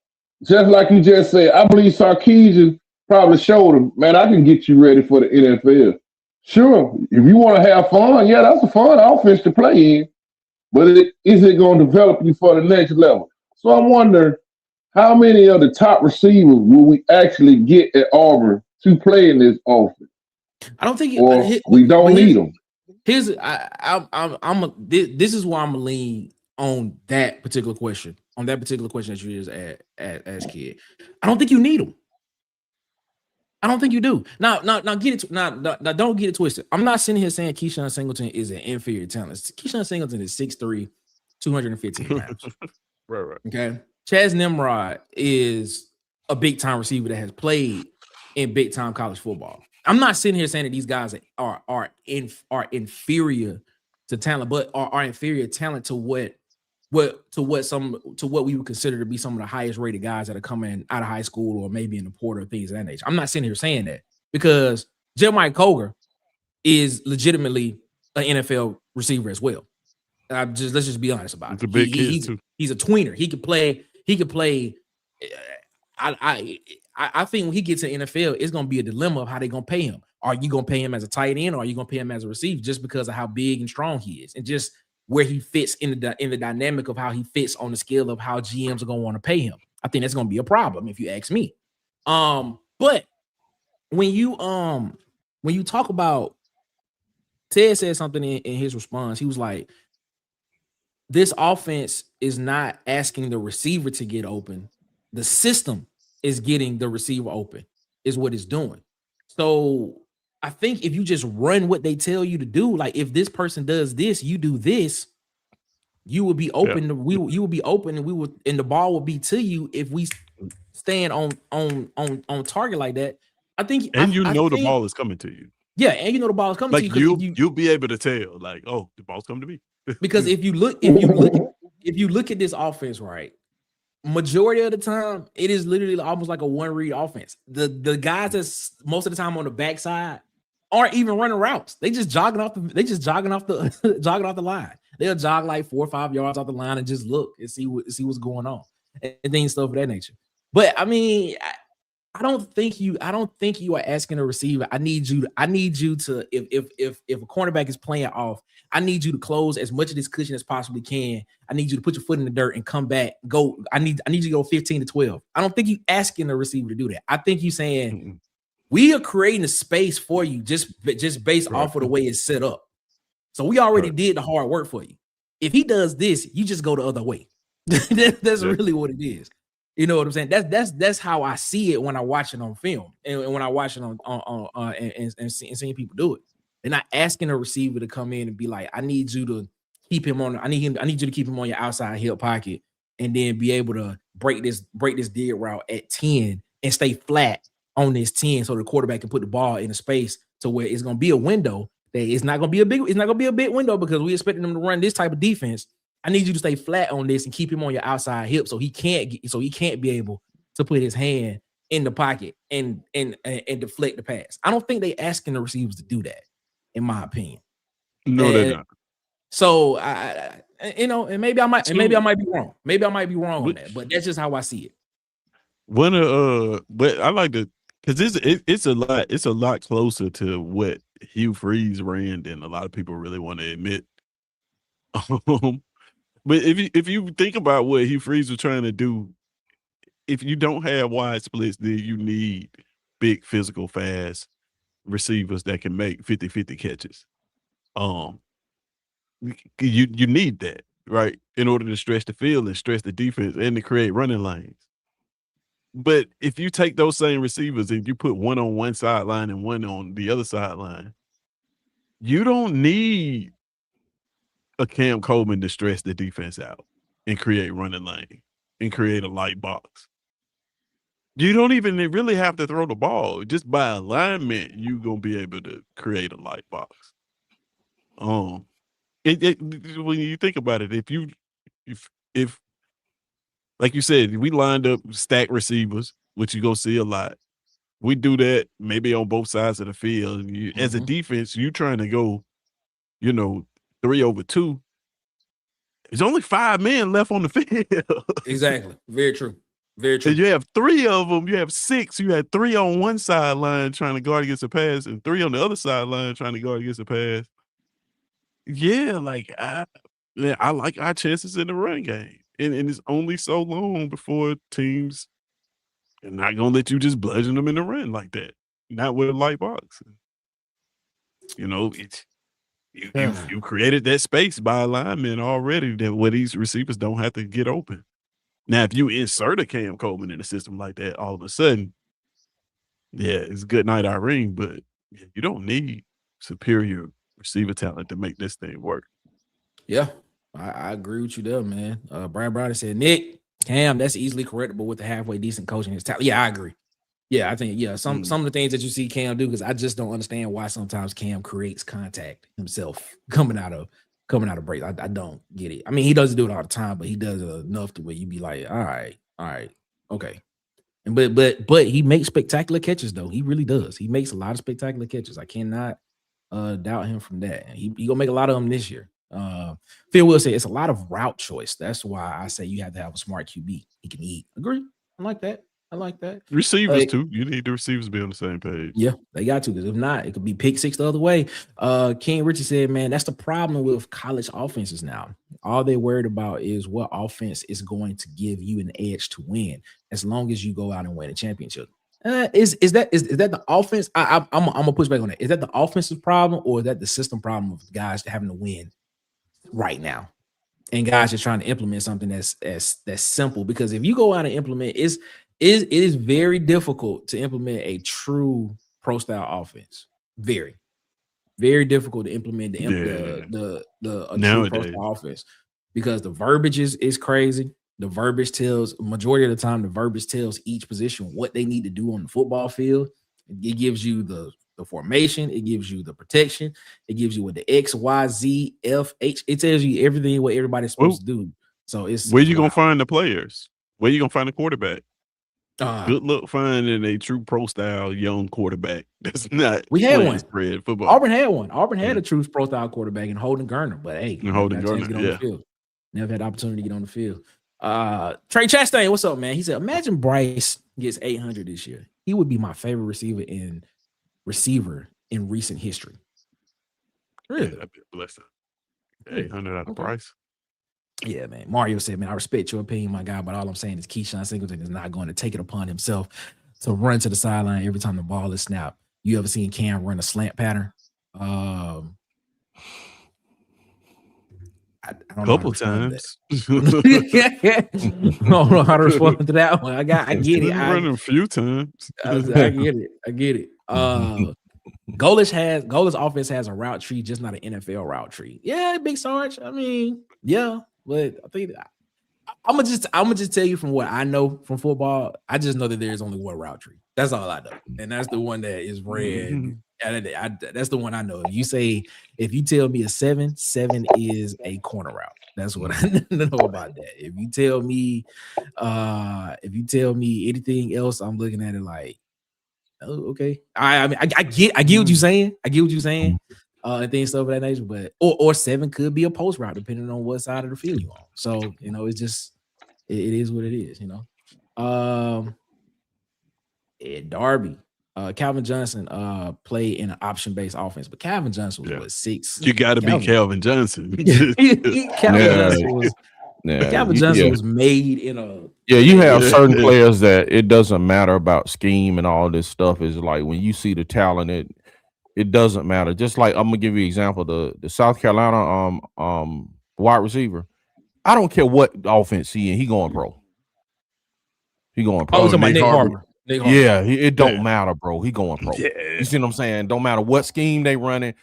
just like you just said, I believe Sarkisian probably showed him, man, I can get you ready for the NFL. Sure, if you want to have fun, yeah, that's a fun offense to play in. But is it going to develop you for the next level? So I'm wondering, how many of the top receivers will we actually get at Auburn to play in this offense? I don't think we don't need them. This is why I'm gonna lean on that particular question. On that particular question that you just asked, kid. I don't think you need them. I don't think you do. Now get it. Now, don't get it twisted. I'm not sitting here saying Keyshawn Singleton is an inferior talent. Keyshawn Singleton is 6'3", 215 pounds. Right. Okay. Chaz Nimrod is a big time receiver that has played in big time college football. I'm not sitting here saying that these guys are inferior to talent, but are inferior talent to what we would consider to be some of the highest rated guys that are coming out of high school or maybe in the portal, things of that nature. I'm not sitting here saying that because Jeremiah Coger is legitimately an NFL receiver as well. Let's just be honest about it. It's a big kid too. He's a tweener. He could play. I think when he gets to the NFL, it's going to be a dilemma of how they're going to pay him. Are you going to pay him as a tight end or are you going to pay him as a receiver just because of how big and strong he is and just where he fits in the dynamic of how he fits on the scale of how GMs are going to want to pay him? I think that's going to be a problem if you ask me. But when you talk about, Ted said something in his response. He was like, this offense is not asking the receiver to get open. The system is getting the receiver open, is what it's doing. So I think if you just run what they tell you to do, like if this person does this, you do this, you will be open. Yeah. You will be open, and we will, and the ball will be to you if we stand on target like that. I think, and I the think, ball is coming to you. yeah, and the ball is coming Like to you because you'll be able to tell, like, oh, the ball's coming to me. because if you look at this offense, right, majority of the time it is literally almost like a one read offense. The guys that's most of the time on the backside aren't even running routes. They just jogging off the jogging off the line. They'll jog like 4 or 5 yards off the line and just look and see what's going on and things, stuff of that nature. But I mean, I don't think you are asking a receiver. I need you to, if a cornerback is playing off, I need you to close as much of this cushion as possibly can. I need you to put your foot in the dirt and come back. Go. I need you to go 15 to 12. I don't think you asking the receiver to do that. I think you saying we are creating a space for you just based off of the way it's set up. So we already did the hard work for you. If he does this, you just go the other way. That's really what it is. You know what I'm saying? That's how I see it when I watch it on film and when I watch it on and seeing people do it. They're not asking a receiver to come in and be like, I need you to keep him on. I need you to keep him on your outside hip pocket and then be able to break this dig route at 10 and stay flat on this 10 so the quarterback can put the ball in a space to where it's going to be a window. That it's not going to be a big window because we expecting them to run this type of defense. I need you to stay flat on this and keep him on your outside hip so he can't be able to put his hand in the pocket and deflect the pass. I don't think they asking the receivers to do that, in my opinion. No, they're not. So and maybe I might be wrong. Maybe I might be wrong on that, but that's just how I see it. But I like to, because it's a lot closer to what Hugh Freeze ran than a lot of people really want to admit. But if you think about what Hugh Freeze was trying to do, if you don't have wide splits, then you need big, physical, fast receivers that can make 50-50 catches. You need that, right, in order to stretch the field and stretch the defense and to create running lanes. But if you take those same receivers and you put one on one sideline and one on the other sideline, you don't need a Cam Coleman to stretch the defense out and create running lane and create a light box. You don't even really have to throw the ball. Just by alignment, you're going to be able to create a light box. When you think about it, if like you said, we lined up stacked receivers, which you go see a lot. We do that maybe on both sides of the field. As a defense, you're trying to go, 3 over 2. There's only 5 men left on the field. Exactly. Very true. Very true. And you have 3 of them. You have 6. You had 3 on one sideline trying to guard against a pass and 3 on the other sideline trying to guard against a pass. Yeah, like I like our chances in the run game. And it's only so long before teams are not going to let you just bludgeon them in the run like that. Not with a light box. You created that space by alignment already that where these receivers don't have to get open. Now, if you insert a Cam Coleman in a system like that, all of a sudden, yeah, it's good night, Irene, but you don't need superior receiver talent to make this thing work. Yeah, I agree with you there, man. Brian Browder said, Nick, Cam, that's easily correctable with the halfway decent coaching his talent. Yeah, I agree. Yeah, I think, some of the things that you see Cam do, because I just don't understand why sometimes Cam creates contact himself coming out of breaks. I don't get it. I mean, he doesn't do it all the time, but he does it enough to where you be like, all right, okay. And but he makes spectacular catches though. He really does. He makes a lot of spectacular catches. I cannot doubt him from that. He gonna make a lot of them this year. Phil will say it's a lot of route choice. That's why I say you have to have a smart QB. He can eat. Agree. I like that. Receivers too. You need the receivers to be on the same page. Yeah, they got to, because if not, it could be pick six the other way. King Richard said, man, that's the problem with college offenses now. All they're worried about is what offense is going to give you an edge to win, as long as you go out and win a championship. Is that the offense? I'm gonna push back on that. Is that the offensive problem, or is that the system problem of guys having to win right now, and guys just trying to implement something that's simple? Because if you go out and implement, it is very difficult to implement a true pro style offense. Very, very difficult to implement a true pro-style offense because the verbiage is crazy. The verbiage tells majority of the time the verbiage tells each position what they need to do on the football field. It gives you the formation, it gives you the protection, it gives you what the X, Y, Z, F, H. It tells you everything what everybody's supposed to do. So it's where you gonna find the players? Where you gonna find the quarterback? Good luck finding a true pro style young quarterback. That's not. We had one. Spread football. Auburn had one. Auburn had a true pro style quarterback in Holden Garner, but hey, Holden Garner, the field. Never had the opportunity to get on the field. Trey Chastain, what's up, man? He said, imagine Bryce gets 800 this year. He would be my favorite receiver in recent history. Really? That'd be a blessing. 800 out of Bryce. Yeah, man. Mario said, man, I respect your opinion, my guy, but all I'm saying is Keyshawn Singleton is not going to take it upon himself to run to the sideline every time the ball is snapped. You ever seen Cam run a slant pattern? I don't couple times. I don't know how to respond to that one. I get it. Running a few times. I get it. Golesh offense has a route tree, just not an NFL route tree. Yeah, Big Sarge. I mean, yeah, but I think I'm gonna just tell you from what I know from football. I just know that there's only one route tree. That's all I know, and that's the one that is red. That's the one I know. If you tell me a 7 is a corner route. That's what I know about that. If you tell me anything else, I'm looking at it like, oh, okay. I mean, I get what you're saying. And things stuff of that nature. But or 7 could be a post route depending on what side of the field you're on. So it's just it is what it is. At Darby. Calvin Johnson played in an option-based offense, but Calvin Johnson was 6. You got to be Calvin Johnson. Calvin Johnson was made in a. Yeah, you have certain players that it doesn't matter about scheme and all this stuff. Is like when you see the talent, it doesn't matter. Just like I'm gonna give you an example, the South Carolina wide receiver. I don't care what offense he going pro. He going pro. Oh, so my Nick Harbor. Yeah, it don't matter, bro. He going pro. Yeah. You see what I'm saying? Don't matter what scheme they running.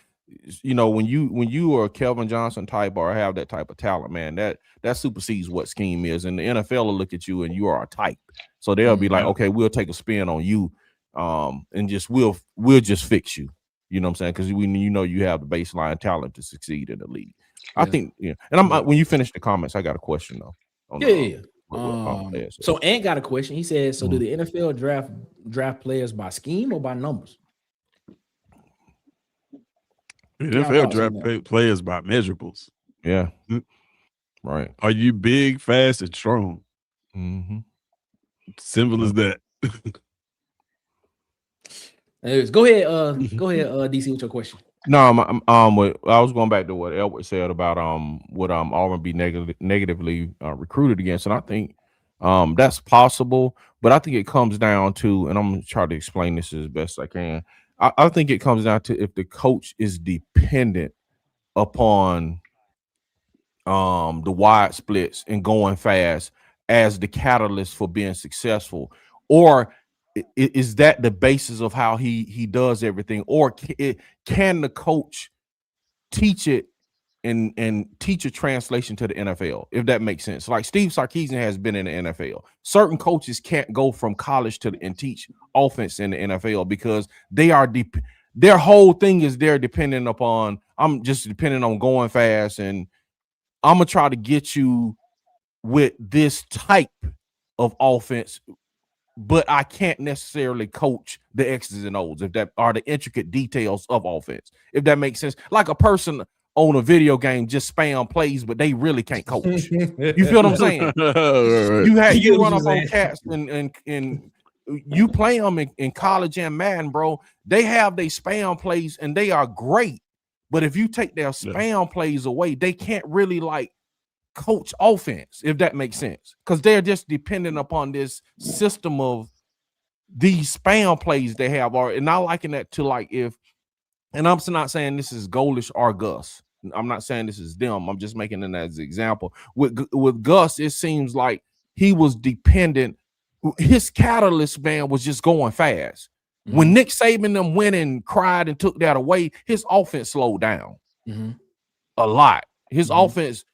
When you are a Kelvin Johnson type or have that type of talent, man, that supersedes what scheme is. And the NFL will look at you and you are a type. So they'll be like, okay, we'll take a spin on you, and just we'll just fix you. You know what I'm saying? Because you have the baseline talent to succeed in the league. Yeah. I think, And when you finish the comments, I got a question though. So Ant got a question. He said, so do the NFL draft players by scheme or by numbers? The NFL draft players by measurables. Yeah. Right. Are you big, fast, and strong? Mm-hmm. Simple as that. Anyways, go ahead, DC, with your question. No, I was going back to what Elwood said about would Auburn be negatively recruited against, and I think that's possible, but I think it comes down to, and I'm gonna try to explain this as best I can. I think it comes down to if the coach is dependent upon the wide splits and going fast as the catalyst for being successful, or is that the basis of how he does everything, or can the coach teach it and teach a translation to the NFL, if that makes sense? Like Steve Sarkisian has been in the NFL. Certain coaches can't go from college and teach offense in the NFL because they are their whole thing is they're dependent upon, I'm just dependent on going fast, and I'm gonna try to get you with this type of offense, but I can't necessarily coach the X's and O's, if that are the intricate details of offense, if that makes sense. Like a person on a video game just spam plays, but they really can't coach. You feel what I'm saying? You run up on cats and you play them in college and Madden, bro. They have their spam plays and they are great, but if you take their spam plays away, they can't really like coach offense, if that makes sense, because they're just dependent upon this system of these spam plays they have. And I liken that to like and I'm not saying this is Golesh or Gus. I'm not saying this is them. I'm just making it as an example. With Gus, it seems like he was dependent. His catalyst, man, was just going fast. When Nick Saban them went and cried and took that away, his offense slowed down a lot. His offense,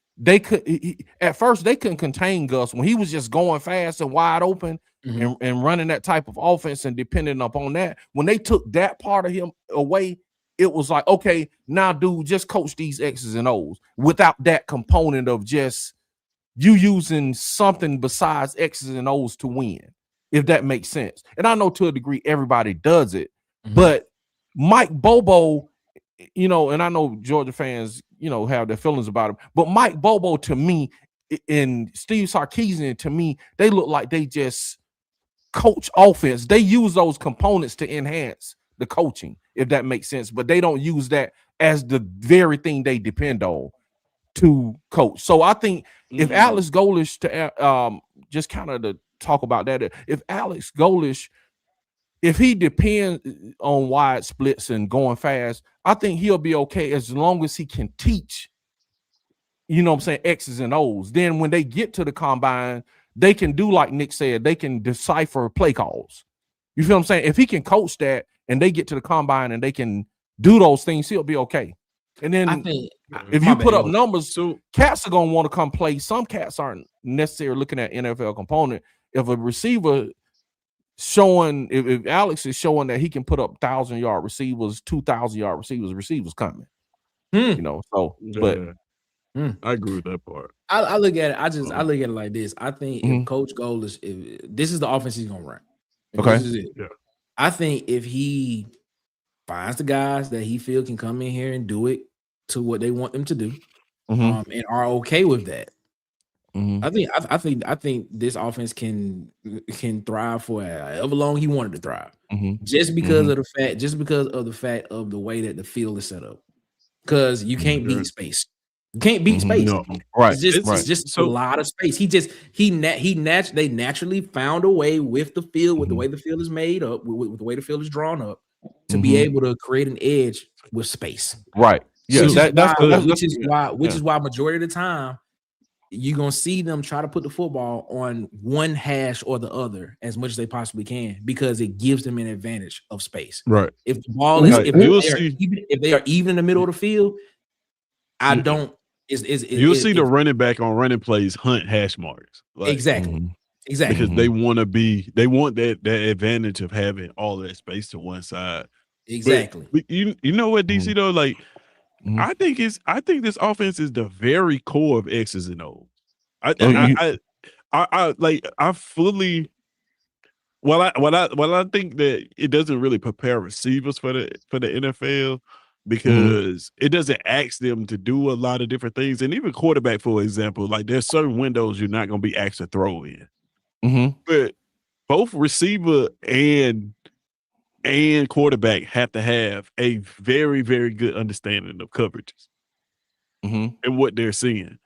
at first they couldn't contain Gus when he was just going fast and wide open and running that type of offense and depending upon that. When they took that part of him away, it was like, okay, now dude, just coach these X's and O's without that component of just you using something besides X's and O's to win, if that makes sense. And I know to a degree everybody does it, but Mike Bobo, you know, and I know Georgia fans, you know, have their feelings about him, but Mike Bobo to me and Steve Sarkisian to me, they look like they just coach offense. They use those components to enhance the coaching, if that makes sense, but they don't use that as the very thing they depend on to coach. So I think if Alex Golesh, to just kind of to talk about that, if Alex Golesh, if he depends on wide splits and going fast, I think he'll be okay as long as he can teach, you know what I'm saying, X's and O's. Then when they get to the combine, they can do like Nick said, they can decipher play calls. You feel what I'm saying? If he can coach that and they get to the combine and they can do those things, he'll be okay. And then I think if you put up numbers, so cats are gonna want to come play. Some cats aren't necessarily looking at NFL component. If a receiver showing, if Alex is showing that he can put up 1,000-yard receivers, 2,000-yard receivers coming. You know, so but I agree with that part. I look at it. I look at it like this. I think if Coach Golesh, if this is the offense he's gonna run. Okay. This is it. Yeah. I think if he finds the guys that he feel can come in here and do it to what they want them to do, and are okay with that. I think this offense can thrive for however long he wanted to thrive, just because of the fact of the way that the field is set up. Because you can't beat space. You can't beat space. No. Right. It's just a lot of space. They naturally found a way with the field, with the way the field is made up, with the way the field is drawn up, to be able to create an edge with space. Right. Yeah. Which is why majority of the time you're gonna see them try to put the football on one hash or the other as much as they possibly can, because it gives them an advantage of space. Right. If the ball is if they are even in the middle of the field, I don't. You'll see the running back on running plays hunt hash marks. Like, exactly. Because they want that advantage of having all that space to one side. Exactly. But you know what, DC though, like I think this offense is the very core of X's and O's. I fully while I think that it doesn't really prepare receivers for the NFL, because it doesn't ask them to do a lot of different things. And even quarterback, for example, like there's certain windows you're not going to be asked to throw in. But both receiver and quarterback have to have a very, very good understanding of coverages and what they're seeing.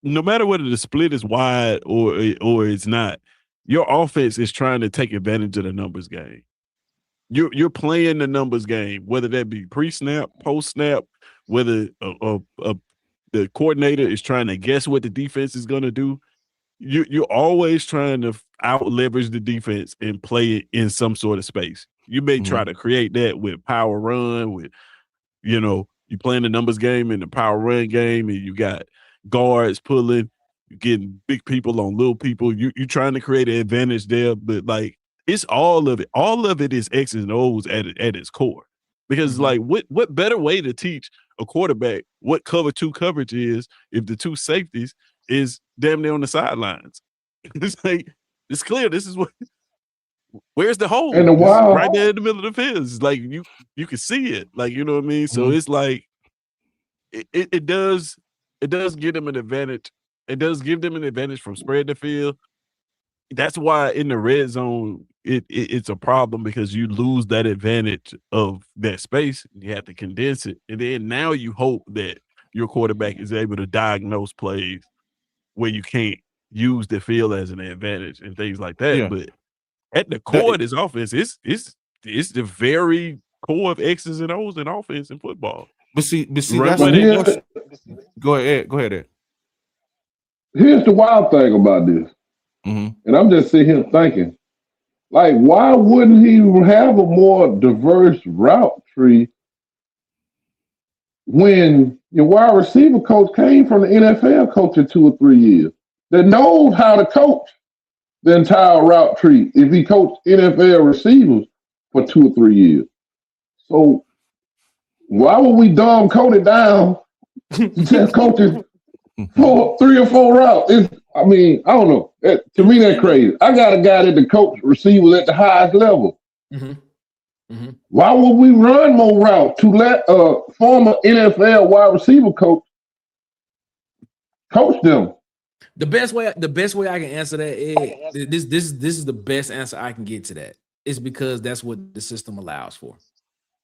No matter whether the split is wide or it's not, your offense is trying to take advantage of the numbers game. You're playing the numbers game, whether that be pre-snap, post-snap, whether the coordinator is trying to guess what the defense is going to do. You're always trying to out-leverage the defense and play it in some sort of space. You may try to create that with power run, with, you playing the numbers game and the power run game, and you got guards pulling, you're getting big people on little people. You're trying to create an advantage there, but like, it's all of it. All of it is X's and O's at its core. Because like, what better way to teach a quarterback what cover two coverage is if the two safeties is damn near on the sidelines? It's like, it's clear. This is where's the hole? And right there in the middle of the field. It's like you can see it. Like, you know what I mean? So it's like it does give them an advantage. It does give them an advantage from spread the field. That's why in the red zone, it's a problem, because you lose that advantage of that space. You have to condense it. And then now you hope that your quarterback is able to diagnose plays where you can't use the field as an advantage and things like that. Yeah. But at the core of this offense, it's the very core of X's and O's in offense and football. But see, go ahead, Ed. Here's the wild thing about this. And I'm just sitting here thinking, Like, why wouldn't he have a more diverse route tree when your wide receiver coach came from the NFL coaching 2 or 3 years that knows how to coach the entire route tree if he coached NFL receivers for 2 or 3 years? So why would we dumb code it down to just coaching 3 or 4 routes? I don't know. To me, that's crazy. I got a guy that the coach receivers at the highest level. Mm-hmm. Mm-hmm. Why would we run more routes to let a former NFL wide receiver coach them? The best way I can answer that is this is the best answer I can get to that. It's because that's what the system allows for.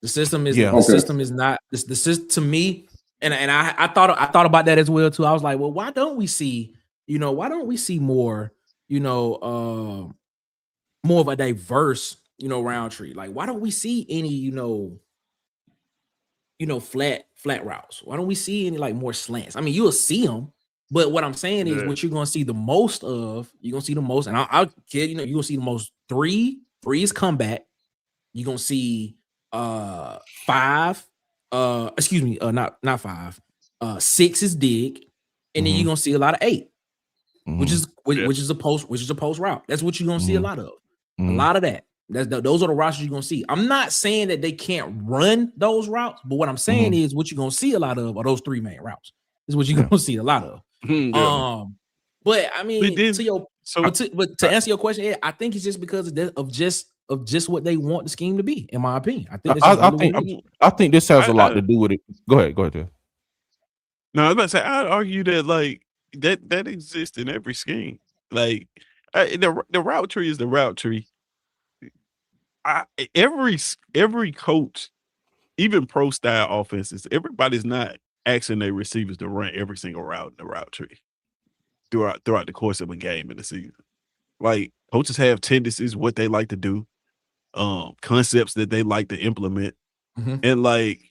The system is system is not the system to me, and I thought about that as well too. I was like, well, why don't we see more, more of a diverse, round tree? Like, why don't we see any, flat routes? Why don't we see any like more slants? I mean, you'll see them, but what I'm saying is what you're gonna see the most of, and I'll kid, you're gonna see the most three is comeback. You're gonna see 5, not 5, 6 is dig, and then you're gonna see a lot of 8, which is a post route. That's what you're gonna see a lot of. A lot of that. Those are the routes you're gonna see. I'm not saying that they can't run those routes, but what I'm saying is what you're gonna see a lot of are those 3 main routes. This is what you're gonna see a lot of. But I mean, to answer your question, I think it's just because of just what they want the scheme to be. In my opinion, I think this has a lot to do with it. Go ahead. Dave. No, I was about to say I'd argue that like that exists in every scheme. Like the route tree is the route tree. Every coach, even pro style offenses, everybody's not asking their receivers to run every single route in the route tree throughout the course of a game in the season. Like coaches have tendencies, what they like to do, concepts that they like to implement, and like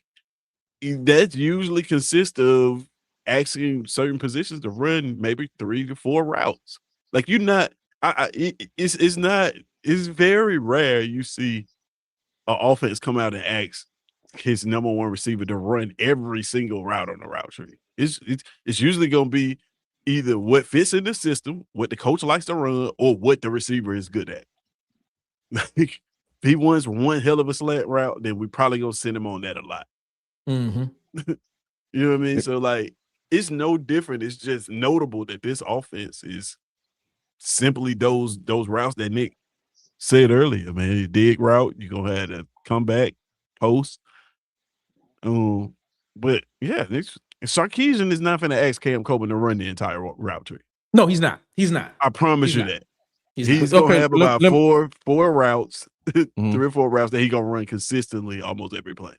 that usually consists of asking certain positions to run maybe 3 to 4 routes. Like you're not, it's very rare you see an offense come out and ask his number 1 receiver to run every single route on the route tree. It's usually going to be either what fits in the system, what the coach likes to run, or what the receiver is good at. Like, if he wants one hell of a slant route, then we probably gonna send him on that a lot. You know what I mean? So like, it's no different. It's just notable that this offense is simply those routes that Nick said earlier, man. Dig route, you're gonna have to come back, post. But yeah, Sarkisian is not gonna ask Cam Coleman to run the entire route tree. No, he's not. I promise you that. He's gonna have about 4 routes, 3 or 4 routes that he's gonna run consistently almost every play.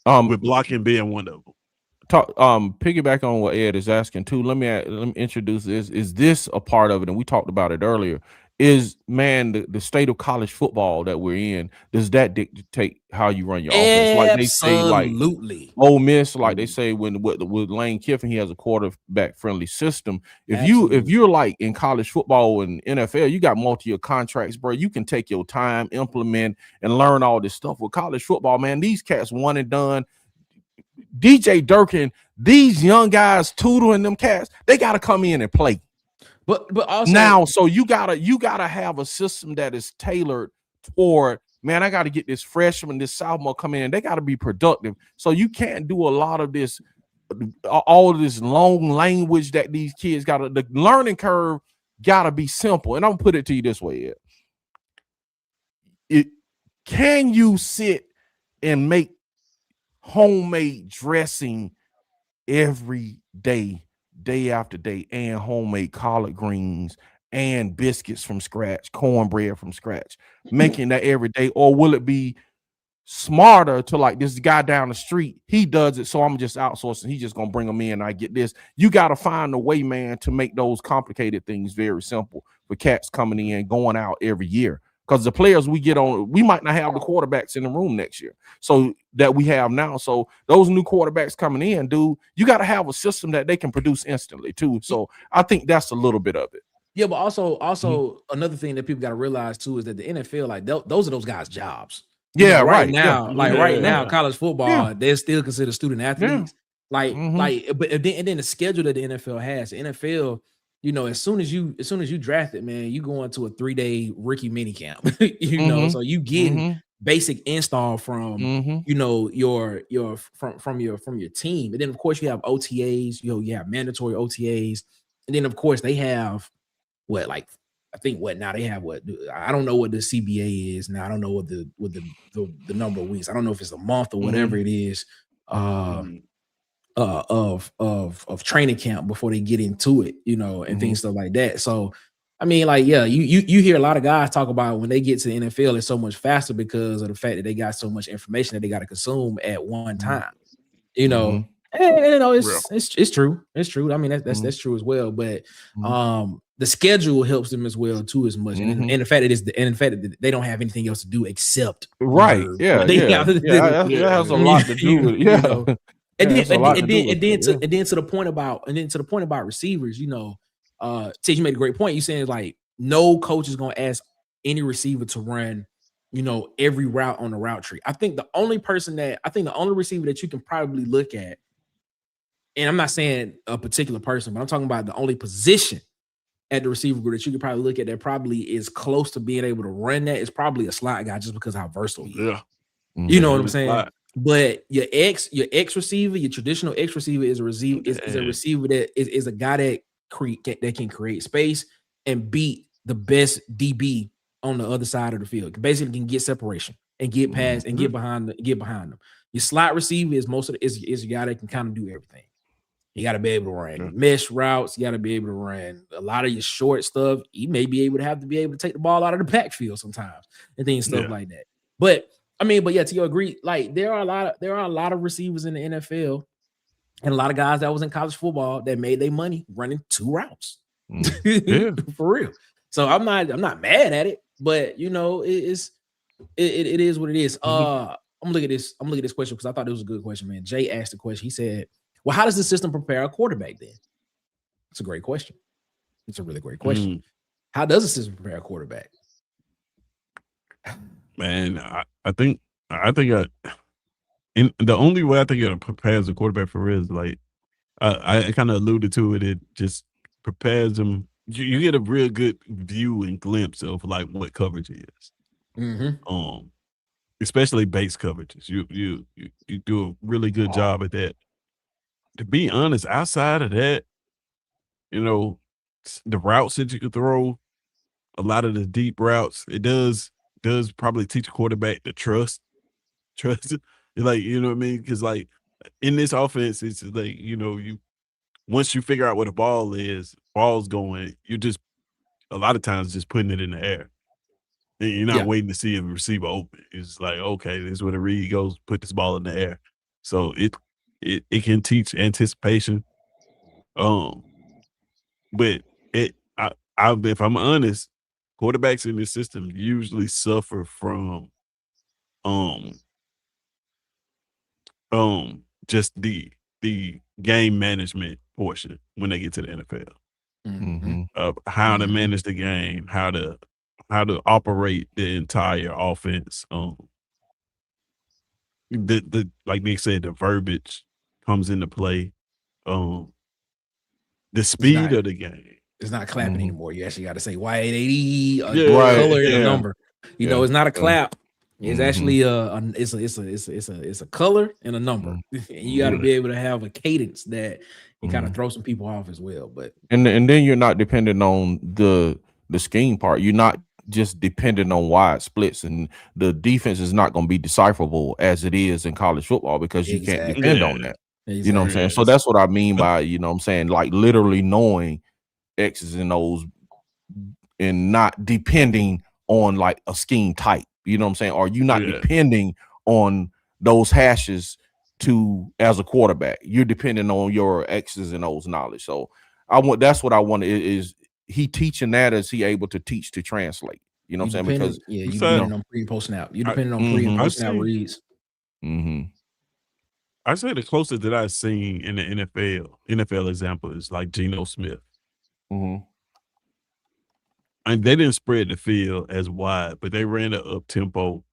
With blocking being one of them. Piggyback on what Ed is asking too. Let me introduce this. Is this a part of it? And we talked about it earlier. Is the state of college football that we're in, does that dictate how you run your offense? Like they say, like Ole Miss, like they say with Lane Kiffin, he has a quarterback friendly system. If you're like in college football and NFL, you got multi-year contracts, bro. You can take your time, implement, and learn all this stuff. With college football, man, these cats one and done. DJ Durkin, these young guys tutoring them cats, they got to come in and play. But also now, so you gotta have a system that is tailored toward, man, I got to get this freshman, this sophomore come in, they got to be productive. So you can't do a lot of this, all of this long language that these kids got to, the learning curve got to be simple. And I'm gonna put it to you this way, can you sit and make homemade dressing every day after day, and homemade collard greens and biscuits from scratch, cornbread from scratch, making that every day? Or will it be smarter to like this guy down the street, he does it, so I'm just outsourcing, he's just gonna bring them in, I get this? You got to find a way, man, to make those complicated things very simple for cats coming in, going out every year. Because the players we get on, we might not have the quarterbacks in the room next year, so that we have now. So those new quarterbacks coming in, dude, you got to have a system that they can produce instantly too. So I think that's a little bit of it. Yeah, but also another thing that people got to realize too is that the NFL, like those are those guys' jobs. Yeah, right right. now, right now, college football, Yeah. they're still considered student athletes. But then the schedule that the NFL has, the NFL, as soon as you draft it, man, you go into a 3-day rookie mini camp. So you getting basic install from from your team, and then of course you have OTAs. You have mandatory OTAs, and then of course they have now they have I don't know what the CBA is now. I don't know what the number of weeks. I don't know if it's a month or whatever it is of training camp before they get into it, and things stuff like that. So I mean, you hear a lot of guys talk about when they get to the NFL, it's so much faster because of the fact that they got so much information that they got to consume at one time. And, it's true. It's true. I mean, that's true as well. But the schedule helps them as well too, as much. And the fact that they don't have anything else to do except that has a lot to do with it. And then to the point about receivers, Tish, you made a great point. You saying like no coach is gonna ask any receiver to run, every route on the route tree. I think the only receiver that you can probably look at, and I'm not saying a particular person, but I'm talking about the only position at the receiver group that you could probably look at that probably is close to being able to run that is probably a slot guy, just because how versatile he is. Yeah. You know what I'm saying? But your X receiver, your traditional X receiver is a receiver that is a guy that can create space and beat the best DB on the other side of the field. Basically can get separation and get past and get behind them. Your slot receiver is is a guy that can kind of do everything. You got to be able to run mesh routes. You got to be able to run a lot of your short stuff. You may be able to take the ball out of the backfield sometimes and things stuff like that. But to your agree, like there are a lot of receivers in the NFL and a lot of guys that was in college football that made their money running 2 routes. For real. So I'm not mad at it, but it is what it is. I'm gonna look at this question because I thought it was a good question, man. Jay asked the question. He said, well, how does the system prepare a quarterback then? It's a great question. It's a really great question. How does the system prepare a quarterback? Man, I think the only way I think it prepares a quarterback for real is like I kind of alluded to it. It just prepares them. You get a real good view and glimpse of like what coverage is. Especially base coverages. You do a really good job at that. To be honest, outside of that, the routes that you could throw, a lot of the deep routes, it does probably teach a quarterback to trust. Like, you know what I mean? Because like in this offense, it's like, once you figure out where the ball's going, you're just a lot of times just putting it in the air. And you're not waiting to see a receiver open. It's like, okay, this is where the read goes, put this ball in the air. So it can teach anticipation. But if I'm honest, quarterbacks in this system usually suffer from just the game management portion when they get to the NFL. Of how to manage the game, how to operate the entire offense. The like Nick said, the verbiage comes into play. The speed of the game. It's not clapping anymore. You actually got to say Y880, color and a number. It's not a clap. It's actually it's a color and a number. And you got to be able to have a cadence that can kind of throw some people off as well. But and then you're not dependent on the scheme part. You're not just dependent on wide splits, and the defense is not going to be decipherable as it is in college football because you can't depend on that. You know what I'm saying? So that's what I mean by, I'm saying, like literally knowing X's and O's and not depending on like a scheme type. You know what I'm saying? Or you not depending on those hashes as a quarterback. You're depending on your X's and O's knowledge. So that's what I want is he teaching that, is he able to teach to translate? You know what I'm saying? Because you depending on pre and post snap. You depending on pre and post snap reads. I say the closest that I've seen in the NFL example is like Geno Smith. and they didn't spread the field as wide, but they ran an up-tempo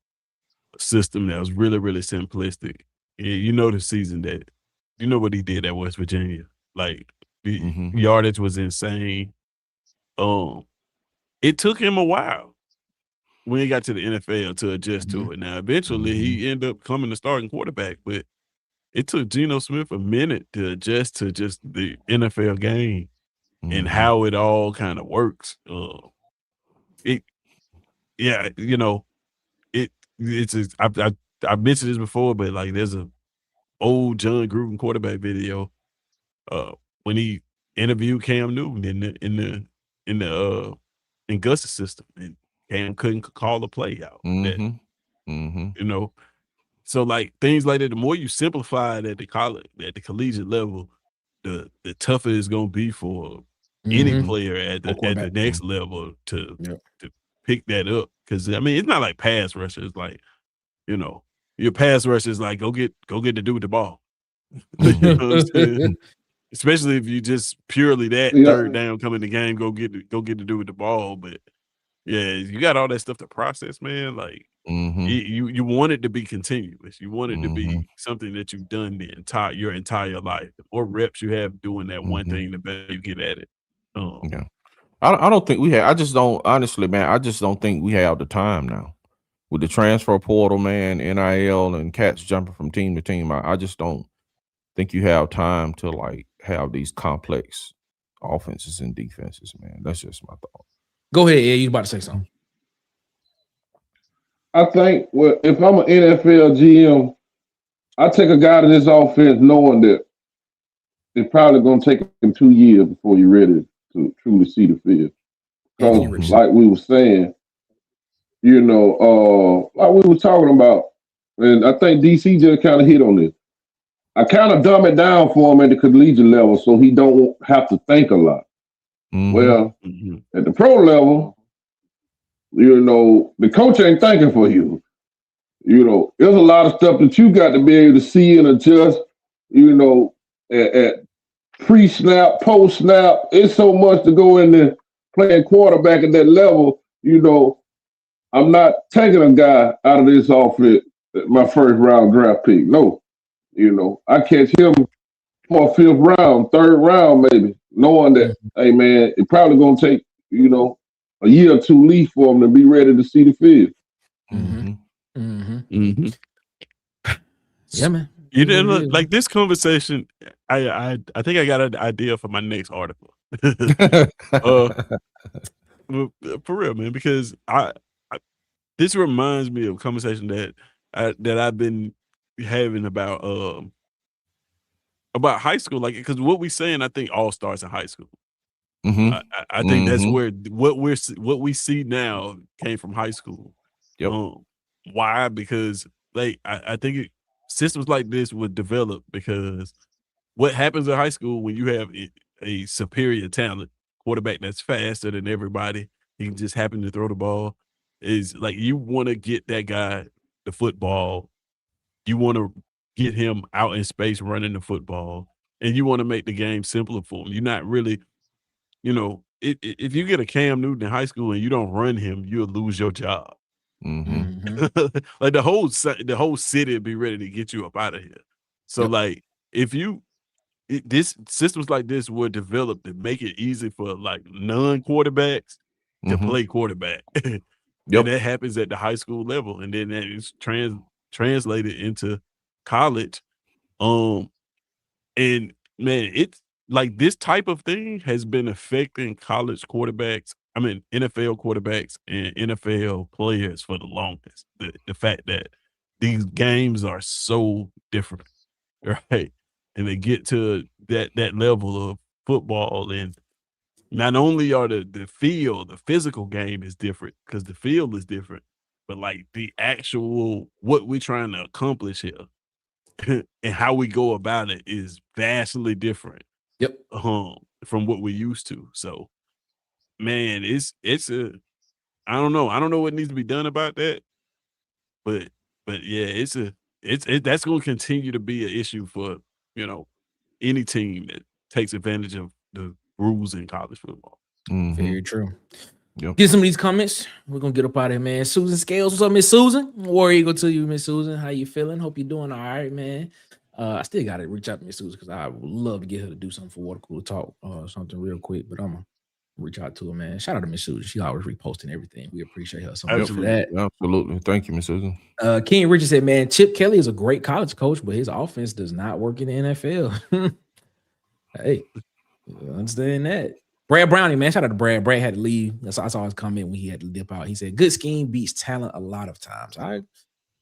system that was really, really simplistic. You know the season that you know what he did at West Virginia. Like the yardage was insane. It took him a while when he got to the NFL to adjust to it. Now, eventually he ended up becoming the starting quarterback, but it took Geno Smith a minute to adjust to just the NFL game and how it all kind of works. I've mentioned this before, but like there's a old John Gruden quarterback video when he interviewed Cam Newton in Gus's system, and Cam couldn't call a play out. So like things like that, the more you simplify it at the collegiate level, the tougher it's gonna be for any player at the next level to pick that up. Because I mean, it's not like pass rushers, like your pass rush is like go get the dude with the ball. You know what I'm saying? Especially if you just purely that third down coming the game, go get the dude with the ball. But yeah, you got all that stuff to process, man. Like you want it to be continuous. You want it to be something that you've done your entire life. The more reps you have doing that one thing, the better you get at it. I don't think we have. I just don't, honestly, man. I just don't think we have the time now with the transfer portal, man, NIL, and cats jumping from team to team. I just don't think you have time to like have these complex offenses and defenses, man. That's just my thought. Go ahead, Ed. You about to say something? I think if I'm an NFL GM, I take a guy to this offense knowing that it's probably going to take him 2 years before you're ready to truly see the field. Because, like we were saying, like we were talking about, and I think DC just kind of hit on this. I kind of dumb it down for him at the collegiate level so he don't have to think a lot. Well, at the pro level, the coach ain't thinking for you. There's a lot of stuff that you got to be able to see and adjust, at pre-snap, post-snap. It's so much to go into playing quarterback at that level. I'm not taking a guy out of this offense, my first round draft pick. No. I catch him for a fifth round, third round, maybe, knowing that, hey, man, it's probably going to take, a year or two leave for him to be ready to see the field. Yeah, man. Like this conversation, I think I got an idea for my next article. For real, man, because this reminds me of a conversation that I've been having about high school, like, because what we saying, I think all starts in high school. I think that's where what we see now came from high school. Why? Because I think systems like this would develop because what happens in high school when you have a superior talent quarterback that's faster than everybody, he can just happen to throw the ball, is like you want to get that guy the football. You want to get him out in space running the football, and you want to make the game simpler for him. You're not really, if you get a Cam Newton in high school and you don't run him, you'll lose your job. Like the whole city will be ready to get you up out of here. So like this systems like this were developed to make it easy for like non-quarterbacks to play quarterback. And that happens at the high school level, and then that is translated into college. And man, it's like this type of thing has been affecting college quarterbacks. I mean, NFL quarterbacks and NFL players for the longest. The fact that these games are so different, right? And they get to that level of football, and not only are the field, the physical game is different because the field is different, but like the actual what we're trying to accomplish here and how we go about it is vastly different. From what we're used to. So, man, it's I don't know what needs to be done about that, but yeah, that's going to continue to be an issue for any team that takes advantage of the rules in college football. Very true. Get some of these comments. We're gonna get up out of here, man. Susan Scales, what's up, Miss Susan? War Eagle to you, Miss Susan. How you feeling? Hope you're doing all right, man. I still gotta reach out to Miss Susan because I would love to get her to do something for Water Cooler Talk, something real quick. But I'm gonna reach out to her, man. Shout out to Miss Susan. She always reposting everything. We appreciate her so much for that. Absolutely. Thank you, Miss Susan. King Richard said, man, Chip Kelly is a great college coach, but his offense does not work in the NFL. Hey, you understand that. Brad Browning, man, shout out to Brad. Brad had to leave. I saw his comment when he had to dip out. He said, good scheme beats talent a lot of times. I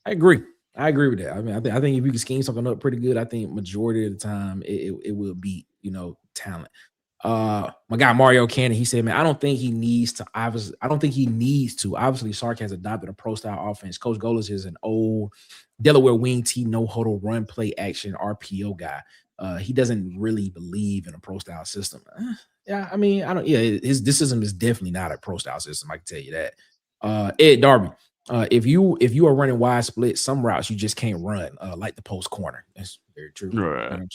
agree. I agree with that. I mean, I think if you can scheme something up pretty good, I think majority of the time it will beat, talent. My guy Mario Cannon, he said, man, I don't think he needs to. Obviously, Sark has adopted a pro style offense. Coach Golesh is an old Delaware wing T, no huddle, run play action RPO guy. He doesn't really believe in a pro style system. Yeah, I mean, this system is definitely not a pro style system. I can tell you that. Ed Darby, if you are running wide split, some routes you just can't run, like the post corner. That's very true. Right. Kind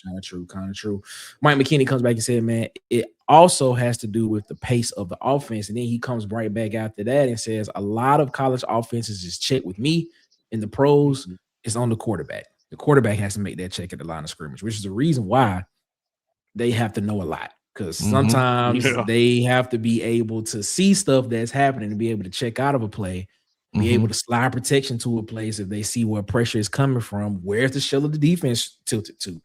of true. Mike McKinney comes back and said, man, it also has to do with the pace of the offense. And then he comes right back after that and says, a lot of college offenses just check with me. In the pros, it's on the quarterback. The quarterback has to make that check at the line of scrimmage, which is the reason why they have to know a lot. Because sometimes they have to be able to see stuff that's happening and be able to check out of a play, be able to slide protection to a place if they see where pressure is coming from. Where's the shell of the defense tilted to?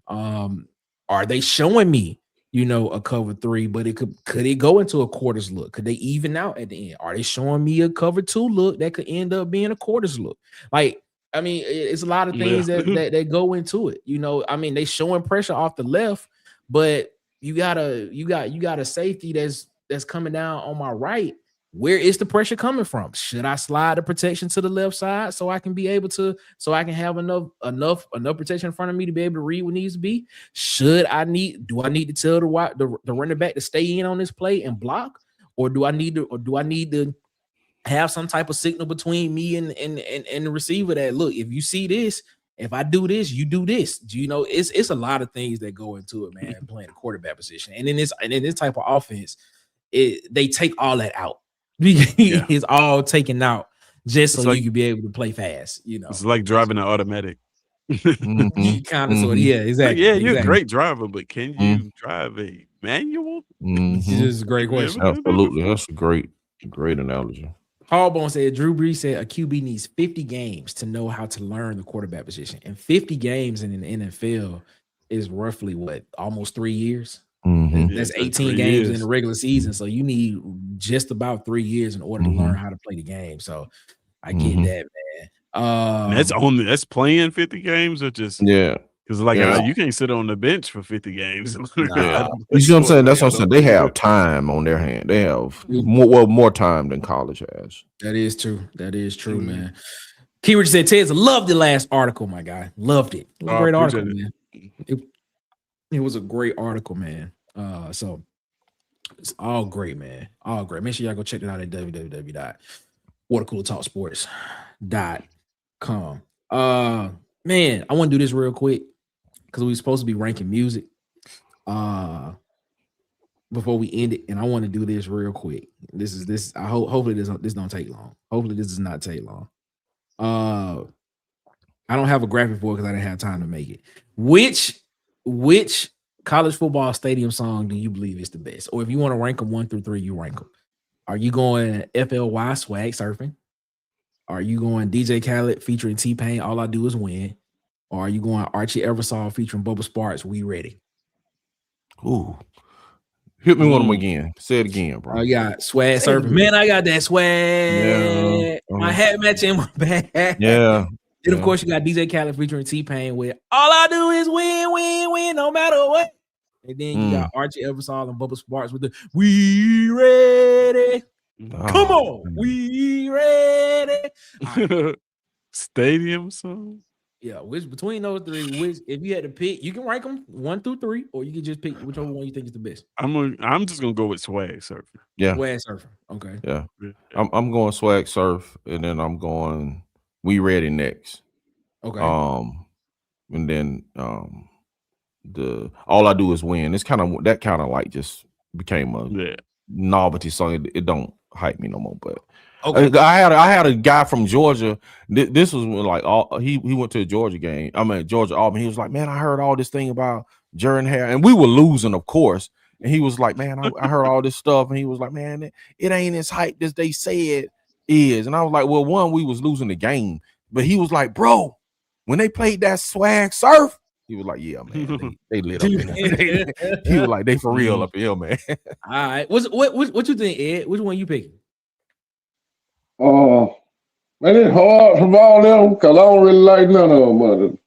Are they showing me, a cover 3, but could it go into a quarters look? Could they even out at the end? Are they showing me a cover 2 look that could end up being a quarters look? Like, I mean, it's a lot of things that go into it. I mean, they showing pressure off the left, but you got a safety that's coming down on my right. Where is the pressure coming from? Should I slide the protection to the left side so I can have enough protection in front of me to be able to read what needs to be? Do I need to tell the running back to stay in on this play and block, or do I need to have some type of signal between me and the receiver that, look, if you see this, if I do this, you do this. It's a lot of things that go into it, man, playing the quarterback position. And in this type of offense, they take all that out. It's all taken out just so you can be able to play fast. It's like driving an automatic. Kind of, sort of, yeah, exactly. Like, you're a great driver, but can you drive a manual? This is a great question. Absolutely, that's a great analogy. Hallbone said, Drew Brees said a QB needs 50 games to know how to learn the quarterback position. And 50 games in the NFL is roughly almost 3 years. That's 18 games in the regular season. So you need just about 3 years in order to learn how to play the game. So I get that, man. That's playing 50 games or just because you can't sit on the bench for 50 games. You see what I'm saying? That's what I'm saying. They have time on their hand. They have more time than college has. That is true, man. Keyword said, Ted's loved the last article, my guy. Loved it. It was a great article, man. It was a great article, man. So it's all great, man. All great. Make sure y'all go check it out at www.watercoolertalksports.com. Man, I want to do this real quick because we were supposed to be ranking music before we end it, and I want to do this real quick. Hopefully this don't take long. Hopefully this does not take long. I don't have a graphic for it because I didn't have time to make it. Which college football stadium song do you believe is the best? Or if you want to rank them 1 through 3, you rank them. Are you going FLY Swag Surfing? Are you going DJ Khaled featuring T-Pain, All I Do Is Win? Or are you going Archie Eversole featuring Bubba Sparks, We Ready? Ooh. Hit me one of them again. Say it again, bro. I got Swag Surfing. Man, I got that swag. My hat matching my bag. Yeah. Then, of course, you got DJ Khaled featuring T-Pain with All I Do Is Win, Win, Win, no matter what. And then you got Archie Eversole and Bubba Sparks with the We Ready. Come on. Man. We ready. Right. Stadium song? Yeah, which between those three, if you had to pick, you can rank them 1 through 3, or you can just pick whichever one you think is the best. I'm just gonna go with Swag Surfer. Yeah. Swag Surfer. Okay. Yeah. I'm going Swag Surf, and then I'm going We Ready next. Okay. And then the All I Do Is Win. It's kind of like just became a novelty song. It don't hype me no more. But Okay. I had a guy from Georgia. This was when, like, he went to a Georgia game. I mean, Georgia Auburn. He was like, man, I heard all this thing about Jordan Hare, and we were losing, of course. And he was like, man, I heard all this stuff, and he was like, man, it ain't as hype as they say it is. And I was like, well, one, we was losing the game, but he was like, bro, when they played that swag surf, he was like, yeah, man, they lit up in there. He was like, they for real up here, man. All right. What you think, Ed? Which one you picking? Man, it's hard from all them because I don't really like none of them.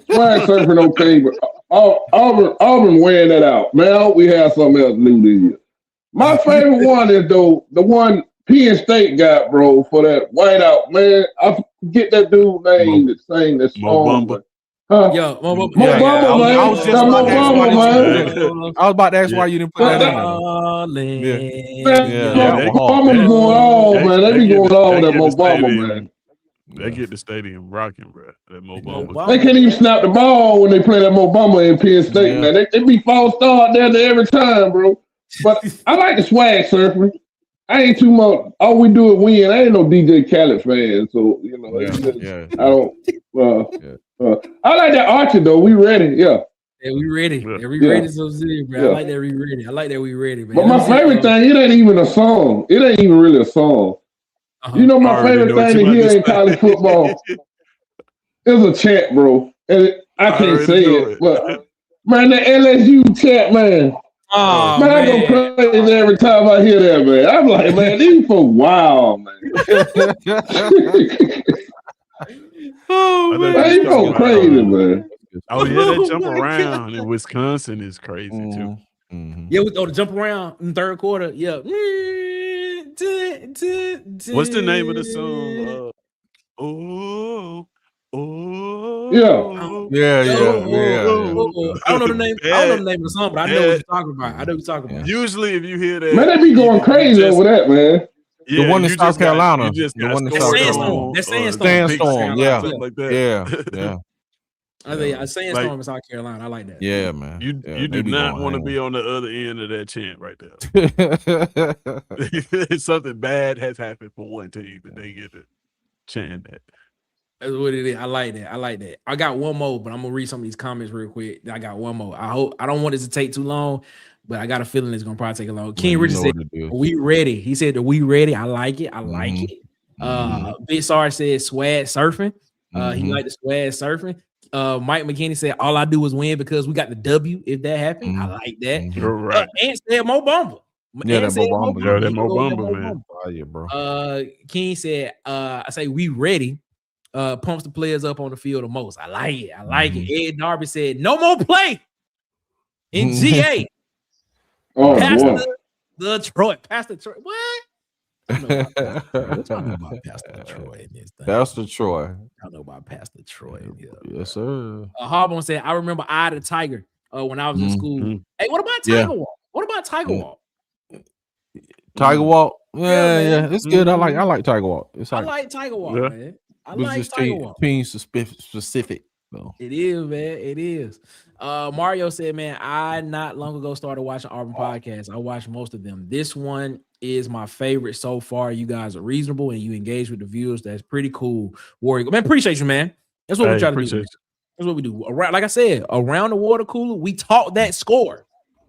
Swag surfing okay, but Auburn wearing that out. Man, I hope we have something else new this year. My favorite one is though the one Penn State got, bro, for that whiteout. Man, I forget that dude name that sang that song. Yo, Mo Bamba, man. I was just about to ask why I was about to ask why you didn't put that in. Mo Bamba going on, man. They be going on with that Mo Bamba, man. They get the stadium rocking, bro. That Mo Bamba. They can't even snap the ball when they play that Mo Bamba in Penn State, man. They be false start down there every time, bro. But I like the swag surfing. I ain't too much. All we do is win. I ain't no DJ Khaled fan, so you know. I don't. I like that Archie though. We ready, yeah. Yeah, we ready. Yeah, we ready. So serious, bro. I like that we ready. I like that we ready, man. But my favorite thing, it ain't even a song. It ain't even really a song. You know my favorite thing to hear in college football is a chant, bro. And I can't say it, but man, the LSU chant, man. Oh, man, I go crazy every time I hear that, man. I'm like, man, these for wild, man. Man, these for crazy, man. Oh yeah, that jump around in Wisconsin is crazy too. Yeah, the jump around in third quarter. Yeah. What's the name of the song? Yeah. I don't know the name. I don't know the name of the song, but I know what you're talking about. I know what you're talking about. Usually, if you hear that, man, they be going crazy over that, man. Yeah, the one in South Carolina. The one in South Carolina. That's Sandstorm. Yeah. Like that. Yeah. I think a sandstorm in South Carolina. I like that. Yeah, man. You do not want to be on the other end of that chant right there. Something bad has happened for one team, and they get to chant that. That's what it is. I like that. I got one more, but I'm gonna read some of these comments real quick. I got one more. I don't want this to take too long, but I got a feeling it's gonna probably take a long. King Richard said, "We ready." He said, "We ready." I like it. Big Sarge said, "Swag surfing." He liked the swag surfing. Mike McKinney said, "All I do is win because we got the W. If that happened, I like that." You're right. Ant said, "Mo Bamba." That Mo Bamba. Yeah, that Mo Bamba, man. Oh, yeah, bro. King said, "I say we ready." Pumps the players up on the field the most. I like it. Ed Darby said, "No more play in GA." Pastor Detroit. What? We're talking about Pastor Troy in this thing. Pastor Troy. I know about Pastor Troy. Yes, sir. Harbon said, "I remember Eye the Tiger when I was in school." Hey, what about Tiger Walk? What about Tiger Walk? Tiger Walk. Yeah, it's good. I like Tiger Walk. I like Tiger Walk, man. I like Tiger Walk. Team specific. though. It is, man. It is. Mario said, man, I not long ago started watching Auburn podcasts. I watched most of them. This one is my favorite so far. You guys are reasonable and you engage with the viewers. That's pretty cool. Warrior, man, appreciate you, man. That's what we try to do. That's what we do. Around, like I said, around the water cooler, we talk that score.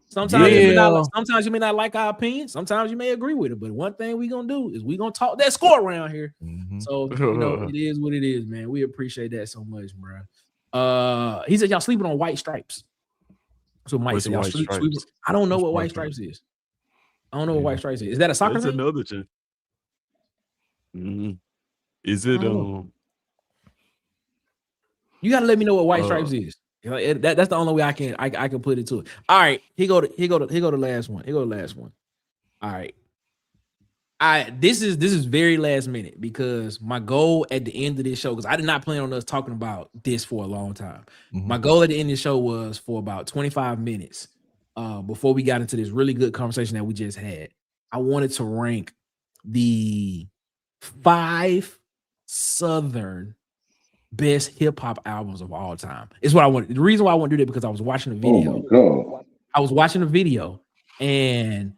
Sometimes you may not like our opinion. Sometimes you may agree with it. But one thing we gonna do is we gonna talk that score around here. Mm-hmm. So it is what it is, man. We appreciate that so much, bro. He said y'all sleeping on white stripes. So Mike said y'all sleeping. I don't know what white stripes is. I don't know what white stripes is. Is that a soccer? That's thing? Another thing. Mm-hmm. Is it? You gotta let me know what white stripes is. That's the only way I can put it to it. All right, here go the last one. Here go the last one. All right. This is very last minute because my goal at the end of this show, because I did not plan on us talking about this for a long time. Mm-hmm. My goal at the end of the show was for about 25 minutes before we got into this really good conversation that we just had. I wanted to rank the 5 Southern best hip hop albums of all time. It's what I wanted. The reason why I want to do that because I was watching a video. Oh my God. I was watching a video and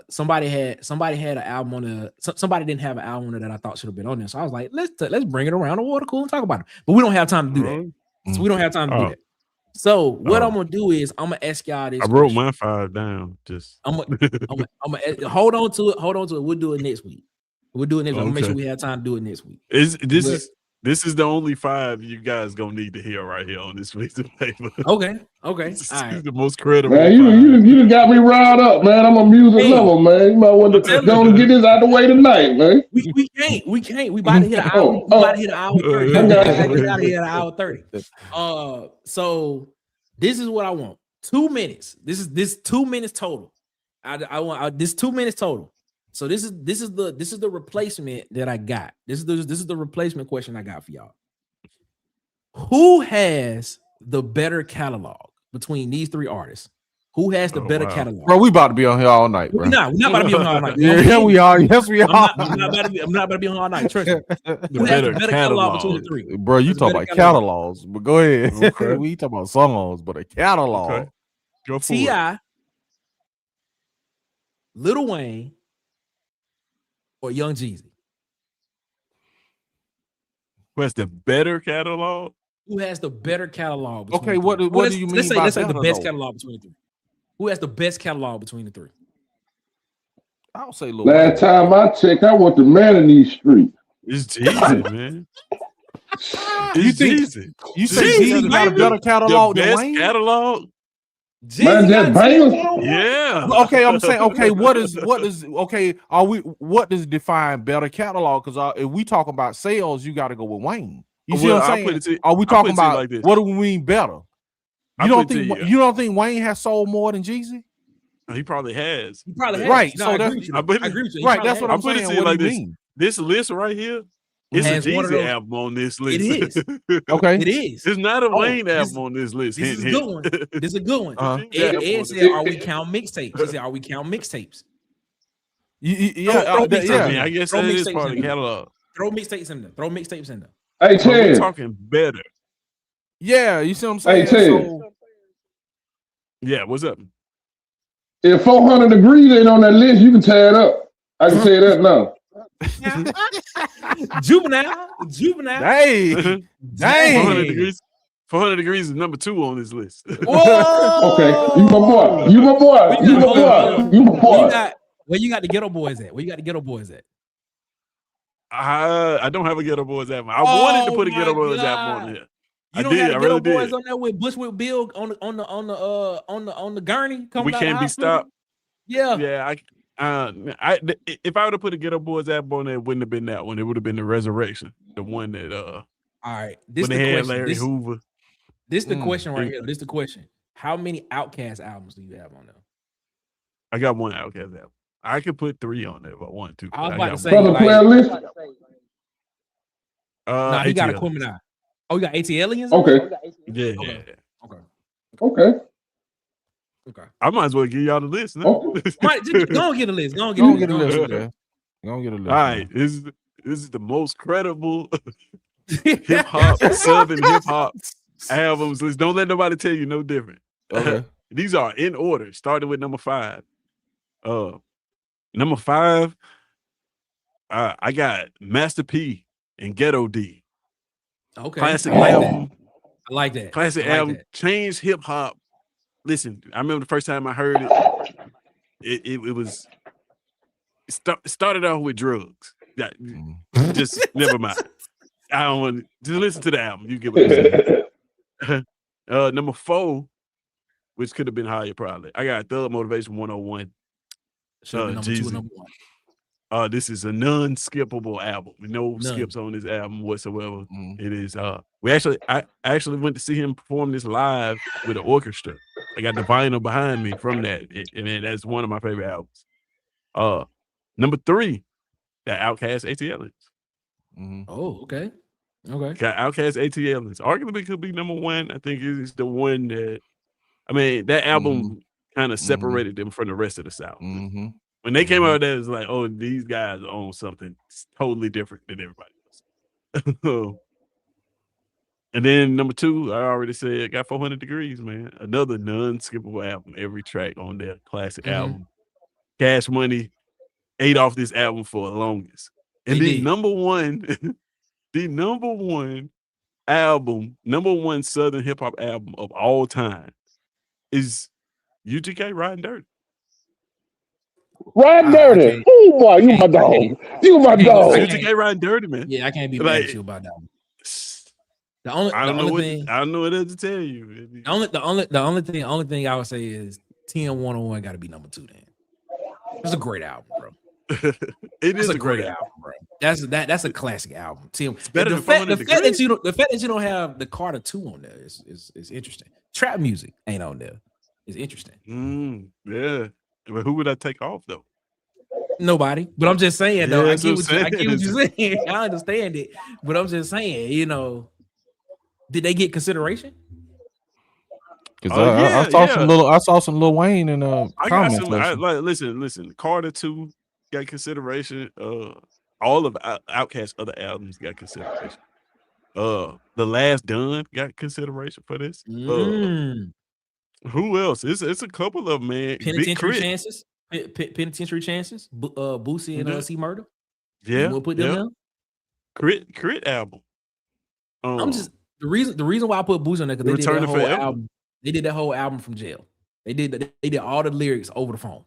somebody had an album on the somebody didn't have an album that I thought should have been on there. So I was like, let's bring it around the water cooler and talk about it. But we don't have time to do that. So we don't have time to do that. So what I'm gonna do is I'm gonna ask y'all this. I wrote my 5 down. Just I'm gonna hold on to it. Hold on to it. We'll do it next week. We'll do it next week. I'm gonna make sure we have time to do it next week. This is the only 5 you guys gonna need to hear right here on this piece of paper. Okay. This All right. is the most credible. Man, you got me riled up, man. I'm a music lover, man. You might want to don't get this out the way tonight, man. We can't. We about to hit an hour. We about to hit an hour 30. We gotta hit an hour 30. So this is what I want. 2 minutes. This 2 minutes total. I want this 2 minutes total. So this is the replacement that I got. This is the replacement question I got for y'all. Who has the better catalog between these 3 artists? Who has the better catalog? Bro, we about to be on here all night, bro. We're not about to be on here all night. Yeah, we are. Yes, we are. I'm not about to be on here all night. Trust me. Who has the better catalog between the 3? Bro, you talk about catalogs, but go ahead. Okay. We talk about songs, but a catalog. Okay. Go for T.I., it. Lil Wayne, or Young Jeezy? Who has the better catalog? Who has the better catalog? Okay, what do you mean? Let's say the best catalog between the 3. Who has the best catalog between the 3? I would say Lil Last Wayne. time I checked, I went to Man in these streets. It's Jeezy, man. You think Jeezy got a better catalog than Wayne? Catalog? Man, that bangers. Yeah. Okay, I'm saying, okay, what does define better catalog? Because if we talk about sales, you got to go with Wayne. You see what I'm saying? Are we talking about what do we mean better? You don't think Wayne has sold more than Jeezy? He probably has. Right. No, So I that's agree with you. right. That's what I'm saying. What do you mean? This list right here, it's a Jeezy album on this list. It is. Okay. It is. It's not a Wayne album on this list. This is a good one. This is a good one. Ed said, "Are we count mixtapes?" He said, "Are we count mixtapes?" I mean, I guess that is part of the catalog. Throw mixtapes in there. Throw mixtapes in there. Hey, Ted. We're talking better. Yeah, you see what I'm saying? Hey, Ted. Yeah, what's up? If 400 degrees ain't on that list, you can tear it up. I can say that now. Juvenile. Hey, dang. 400 degrees is number 2 on this list. Whoa. Okay, you my boy. Where you got the Ghetto Boys at? I don't have a Ghetto Boys album. I wanted to put a Ghetto Boys album on there. You don't have Ghetto Boys on there with Bushwick Bill on the gurney. We can't be stopped. Yeah. If I would have put a Ghetto Boys album on there, it wouldn't have been that one. It would have been the Resurrection, the one that all right. This when the they had question. Larry Hoover. This the question right here. This the question. How many Outkast albums do you have on there? I got one Outkast album. I could put 3 on there if I want to. I was about to say, brother playlist. Nah, he got a Quimini. Oh, you got ATLians? Okay. Yeah. Okay. I might as well give y'all the list. No? Oh. Go on, get a list. Go on, Go get get a a list. list. Okay. Go get a list. All right, this is the most credible hip hop, Southern hip hop albums list. Don't let nobody tell you no different. Okay. These are in order, starting with number 5. Number 5, I got Master P and Ghetto D. Okay. Classic album. I like that. Classic album. Changed hip hop. Listen, I remember the first time I heard it. It started off with drugs. Just never mind. I don't want to just listen to the album. You get what I'm saying. Number 4, which could have been higher probably. I got Thug Motivation 101. Number 2 and number 1. This is a non-skippable album. No skips on this album whatsoever. It is I actually went to see him perform this live with an orchestra. I got the vinyl behind me from that. And that's one of my favorite albums. Number 3, got Outkast ATLians. Oh, okay. Got Outkast ATLians. Arguably could be number 1. I think it's the one that that album kind of separated them from the rest of the South. When they came out there, it was like, oh, these guys own something totally different than everybody else. And then number 2, I already said, got 400 Degrees, man. Another non-skippable album. Every track on their classic album. Cash Money ate off this album for the longest. And the number one Southern hip hop album of all time is UGK Riding Dirty. Riding Dirty. Oh boy, you my dog. You my dog. UGK Riding Dirty, man. Yeah, I can't be mad at you about that one. I don't know what else to tell you. The only thing I would say is TM101 got to be number 2. Then it's a great album, bro. It's a great album, bro. That's a classic album. It's better the fact that you don't have the Carter 2 on there is interesting. Trap music ain't on there. It's interesting. Yeah, but who would I take off though? Nobody. But I'm just saying though. I get what you're saying. I understand it, but I'm just saying, did they get consideration? Because I saw some Lil Wayne in comments. Listen. Carter 2 got consideration. All of Outkast's other albums got consideration. The Last Done got consideration for this. Who else? It's a couple of them, man. Penitentiary Chances. Penitentiary Chances. Boosie and C Murder. Yeah. We'll put them down. Crit album. I'm just the reason why I put Boosie on there because they did that whole album. They did that whole album from jail. They did all the lyrics over the phone.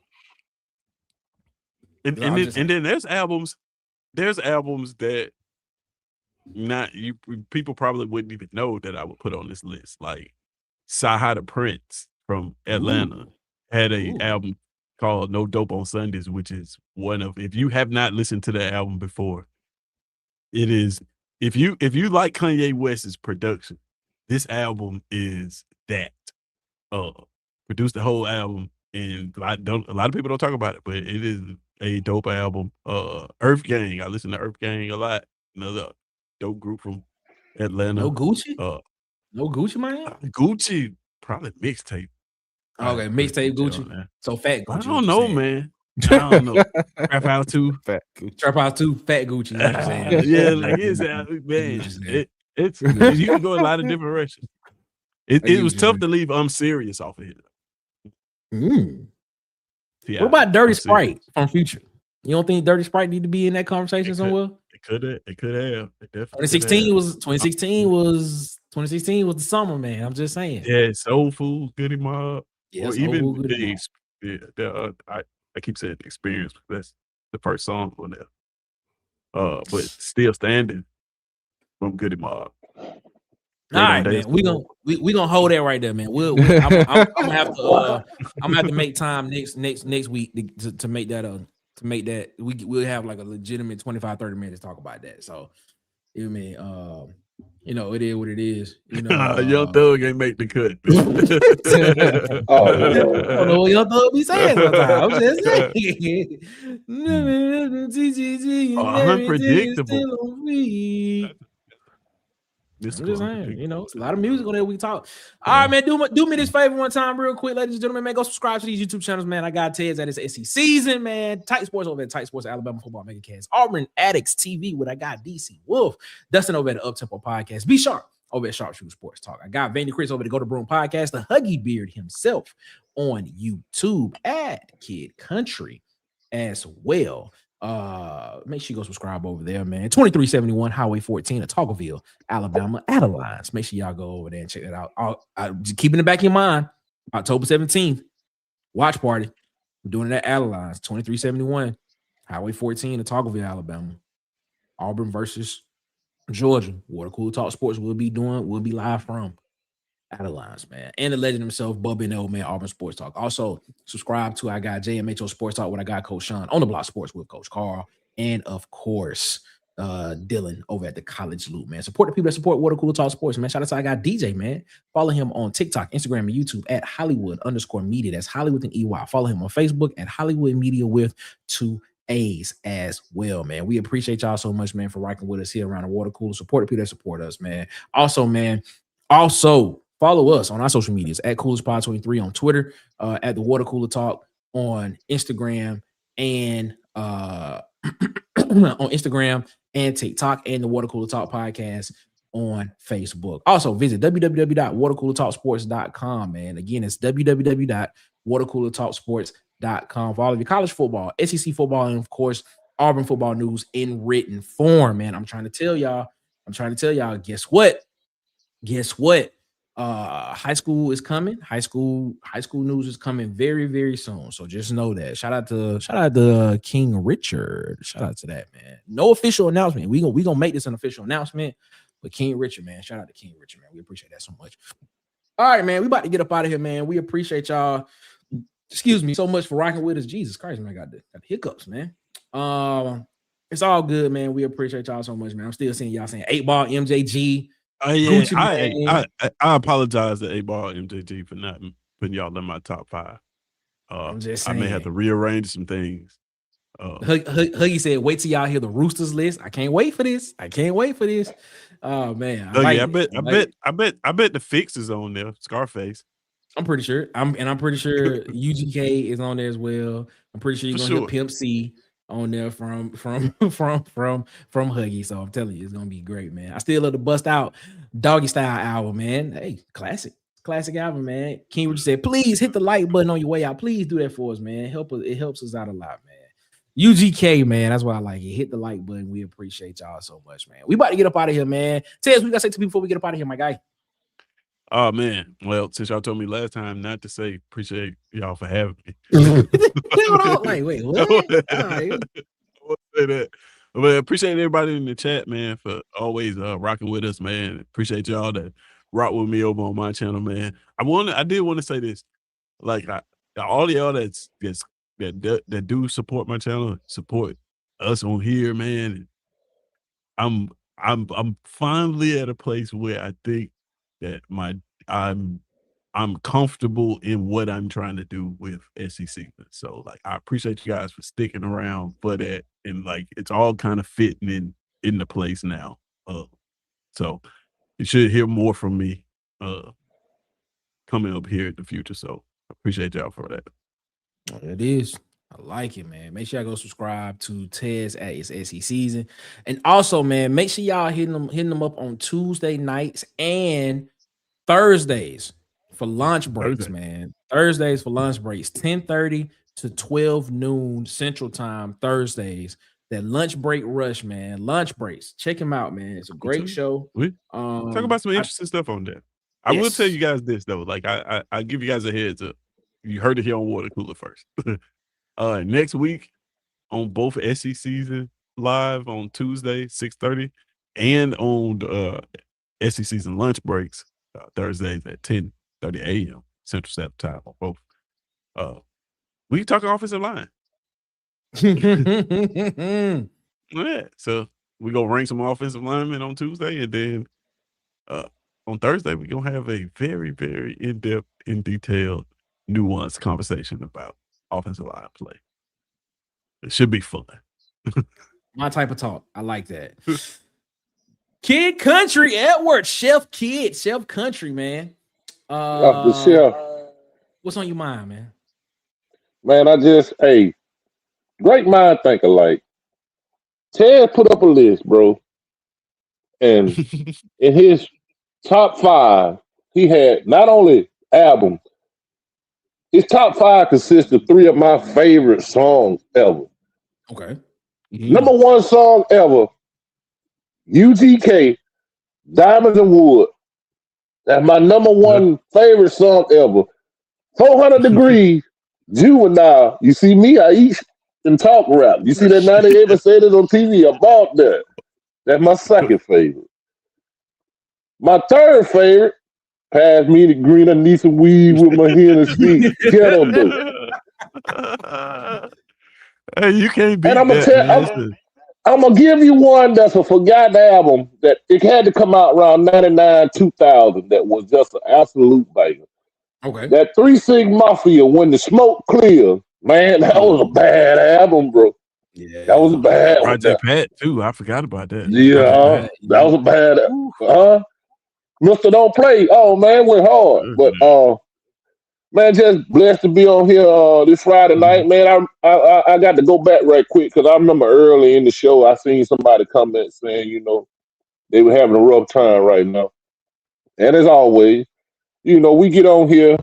And then there's albums that people probably wouldn't even know that I would put on this list. Like Saha the Prince from Atlanta had a album called No Dope on Sundays, which is one of, if you have not listened to that album before, it is, if you like Kanye West's production, this album is that. Produced the whole album, and a lot of people don't talk about it, but it is a dope album. Earth Gang, I listen to Earth Gang a lot. Another dope group from Atlanta. No Gucci? No Gucci, man? Gucci, probably mixtape. Okay, mixtape Gucci. So Fat Gucci. I don't know, man. I don't know. Trap House 2. Fat Gucci. Trap House 2, Fat Gucci. Yeah, like it's man. You can go a lot of different directions. It was tough to leave I'm Serious off of here. What about Dirty Sprite from Future? You don't think Dirty Sprite need to be in that conversation somewhere? It could have. It definitely 2016 was the summer, man. I'm just saying. Yeah, Soul Food, Goody Mob, or even I keep saying the Experience. That's the first song on there. But Still Standing from Goody Mob. All right, man. We gonna hold that right there, man. I'm gonna have to make time next week to make that we'll have like a legitimate 25-30 minutes to talk about that. So it is what it is. Young Thug ain't make the cut. I don't know what Young Thug be saying sometimes. I'm just saying. Unpredictable. I'm just saying, it's a lot of music on there we talk. All right, man, do me this favor one time real quick, ladies and gentlemen, man. Go subscribe to these YouTube channels, man. I got Ted's at his SEC season, man. Tight Sports over at Tight Sports, Alabama Football Megacast. Auburn Addicts TV, what I got DC Wolf. Dustin over at the Uptempo Podcast. Be Sharp over at Sharpshooter Sports Talk. I got Vandy Chris over at the Go to Broom Podcast. The Huggy Beard himself on YouTube at Kid Country as well. Make sure you go subscribe over there, man. 2371 Highway 14 at Toggleville, Alabama, Adelines. Make sure y'all go over there and check that out. Just keep in the back of your mind, October 17th, watch party. We're doing it at Adelines, 2371 Highway 14 at Toggleville, Alabama. Auburn versus Georgia. Water Cooler Talk Sports we'll be live from Adelines, man. And the legend himself, Bubba and the old man, Auburn Sports Talk. Also, subscribe to I got JMHO Sports Talk with I got Coach Sean on the Block Sports with Coach Carl. And of course, Dylan over at the College Loop, man. Support the people that support Water Cooler Talk Sports, man. Shout out to I got DJ, man. Follow him on TikTok, Instagram, and YouTube at Hollywood_media. That's Hollywood and EY. Follow him on Facebook at Hollywood Media with 2 A's as well, man. We appreciate y'all so much, man, for rocking with us here around the Water Cooler. Support the people that support us, man. Also, follow us on our social medias at CoolersPod23 on Twitter, at the Water Cooler Talk on Instagram and on Instagram and TikTok, and the Water Cooler Talk Podcast on Facebook. Also, visit www.watercoolertalksports.com, man. Again, it's www.watercoolertalksports.com. SECSports.com for all of your college football, SEC football, and of course, Auburn football news in written form, man. I'm trying to tell y'all, guess what? High school is coming. High school news is coming very, very soon. So just know that. Shout out to King Richard. Shout out to that, man. No official announcement. We gonna make this an official announcement. But King Richard, man. Shout out to King Richard, man. We appreciate that so much. All right, man. We about to get up out of here, man. We appreciate y'all. Excuse me so much for rocking with us. Jesus Christ, man. I got the hiccups, man. It's all good, man. We appreciate y'all so much, man. I'm still seeing y'all saying 8-ball MJG. Yeah, I apologize to 8-ball MJG for not putting y'all in my top 5. I'm just saying. I may have to rearrange some things. Huggy said, "Wait till y'all hear the Roosters list. I can't wait for this. Oh man, I bet the Fix is on there. Scarface. I'm pretty sure. I'm pretty sure UGK is on there as well. I'm pretty sure you're gonna hear Pimp C on there from Huggy. So I'm telling you, it's gonna be great, man. I still love to bust out Doggy Style album, man. Hey, classic album, man. King Richard said, please hit the like button on your way out. Please do that for us, man. It helps us out a lot, man. UGK, man. That's why I like it. Hit the like button. We appreciate y'all so much, man. We about to get up out of here, man. Tez, we gotta say to people before we get up out of here, my guy. Oh man. Well, since y'all told me last time not to say appreciate y'all for having me. Like, wait, what? I won't say that. But appreciate everybody in the chat, man, for always rocking with us, man. Appreciate y'all that rock with me over on my channel, man. I did want to say this. Like all y'all that do support my channel, support us on here, man. I'm finally at a place where I think that I'm comfortable in what I'm trying to do with SEC. So like I appreciate you guys for sticking around for that, and like it's all kind of fitting in the place now. So you should hear more from me coming up here in the future. So I appreciate y'all for that. It is. I like it, man. Make sure y'all go subscribe to Tez at his SEC season. And also, man, make sure y'all hitting them up on Tuesday nights and Thursdays for lunch breaks, man. Thursdays for lunch breaks, 10:30 to 12 noon Central Time, Thursdays. That lunch break rush, man. Lunch breaks. Check him out, man. It's a great show. Talk about some interesting stuff on there. I will tell you guys this, though. Like, I give you guys a heads up. You heard it here on Water Cooler first. Next week on both SEC season live on Tuesday, 6:30, and on the SEC season lunch breaks Thursdays at 10:30 a.m. Central Standard Time on both. We can talk offensive line. Yeah, so we go rank some offensive linemen on Tuesday, and then on Thursday we're gonna have a very, very in-depth, in detailed, nuanced conversation about offensive line play. It should be fun. My type of talk. I like that. Kid Country, Edward, Chef Country, man. The chef. What's on your mind, man? Man, great mind think alike. Ted put up a list, bro. And in his top 5, he had not only albums, his top 5 consists of 3 of my favorite songs ever. Okay. Number 1 song ever, UGK, Diamonds and Wood. That's my number 1 favorite song ever. 400 Degrees, Juvenile. You see me, I eat and talk rap. You see that 98 ever said it on TV about that. That's my second favorite. My third favorite, Pass Me the Green, I Need Some Weed with my Hennessy. Ghetto Dope. Hey, you can't beat and that. I'm gonna give you one that's a forgotten album that it had to come out around 99, 2000. That was just an absolute banger. Okay. That 3 6 Mafia, When the Smoke Clears, man, that was a bad album, bro. Yeah, that was a bad one. Project Pat too. I forgot about that. Yeah, that was a bad. Mr. Don't Play. Oh man, went hard. But man, just blessed to be on here this Friday night, man. I got to go back right quick because I remember early in the show I seen somebody comment saying, they were having a rough time right now. And as always, we get on here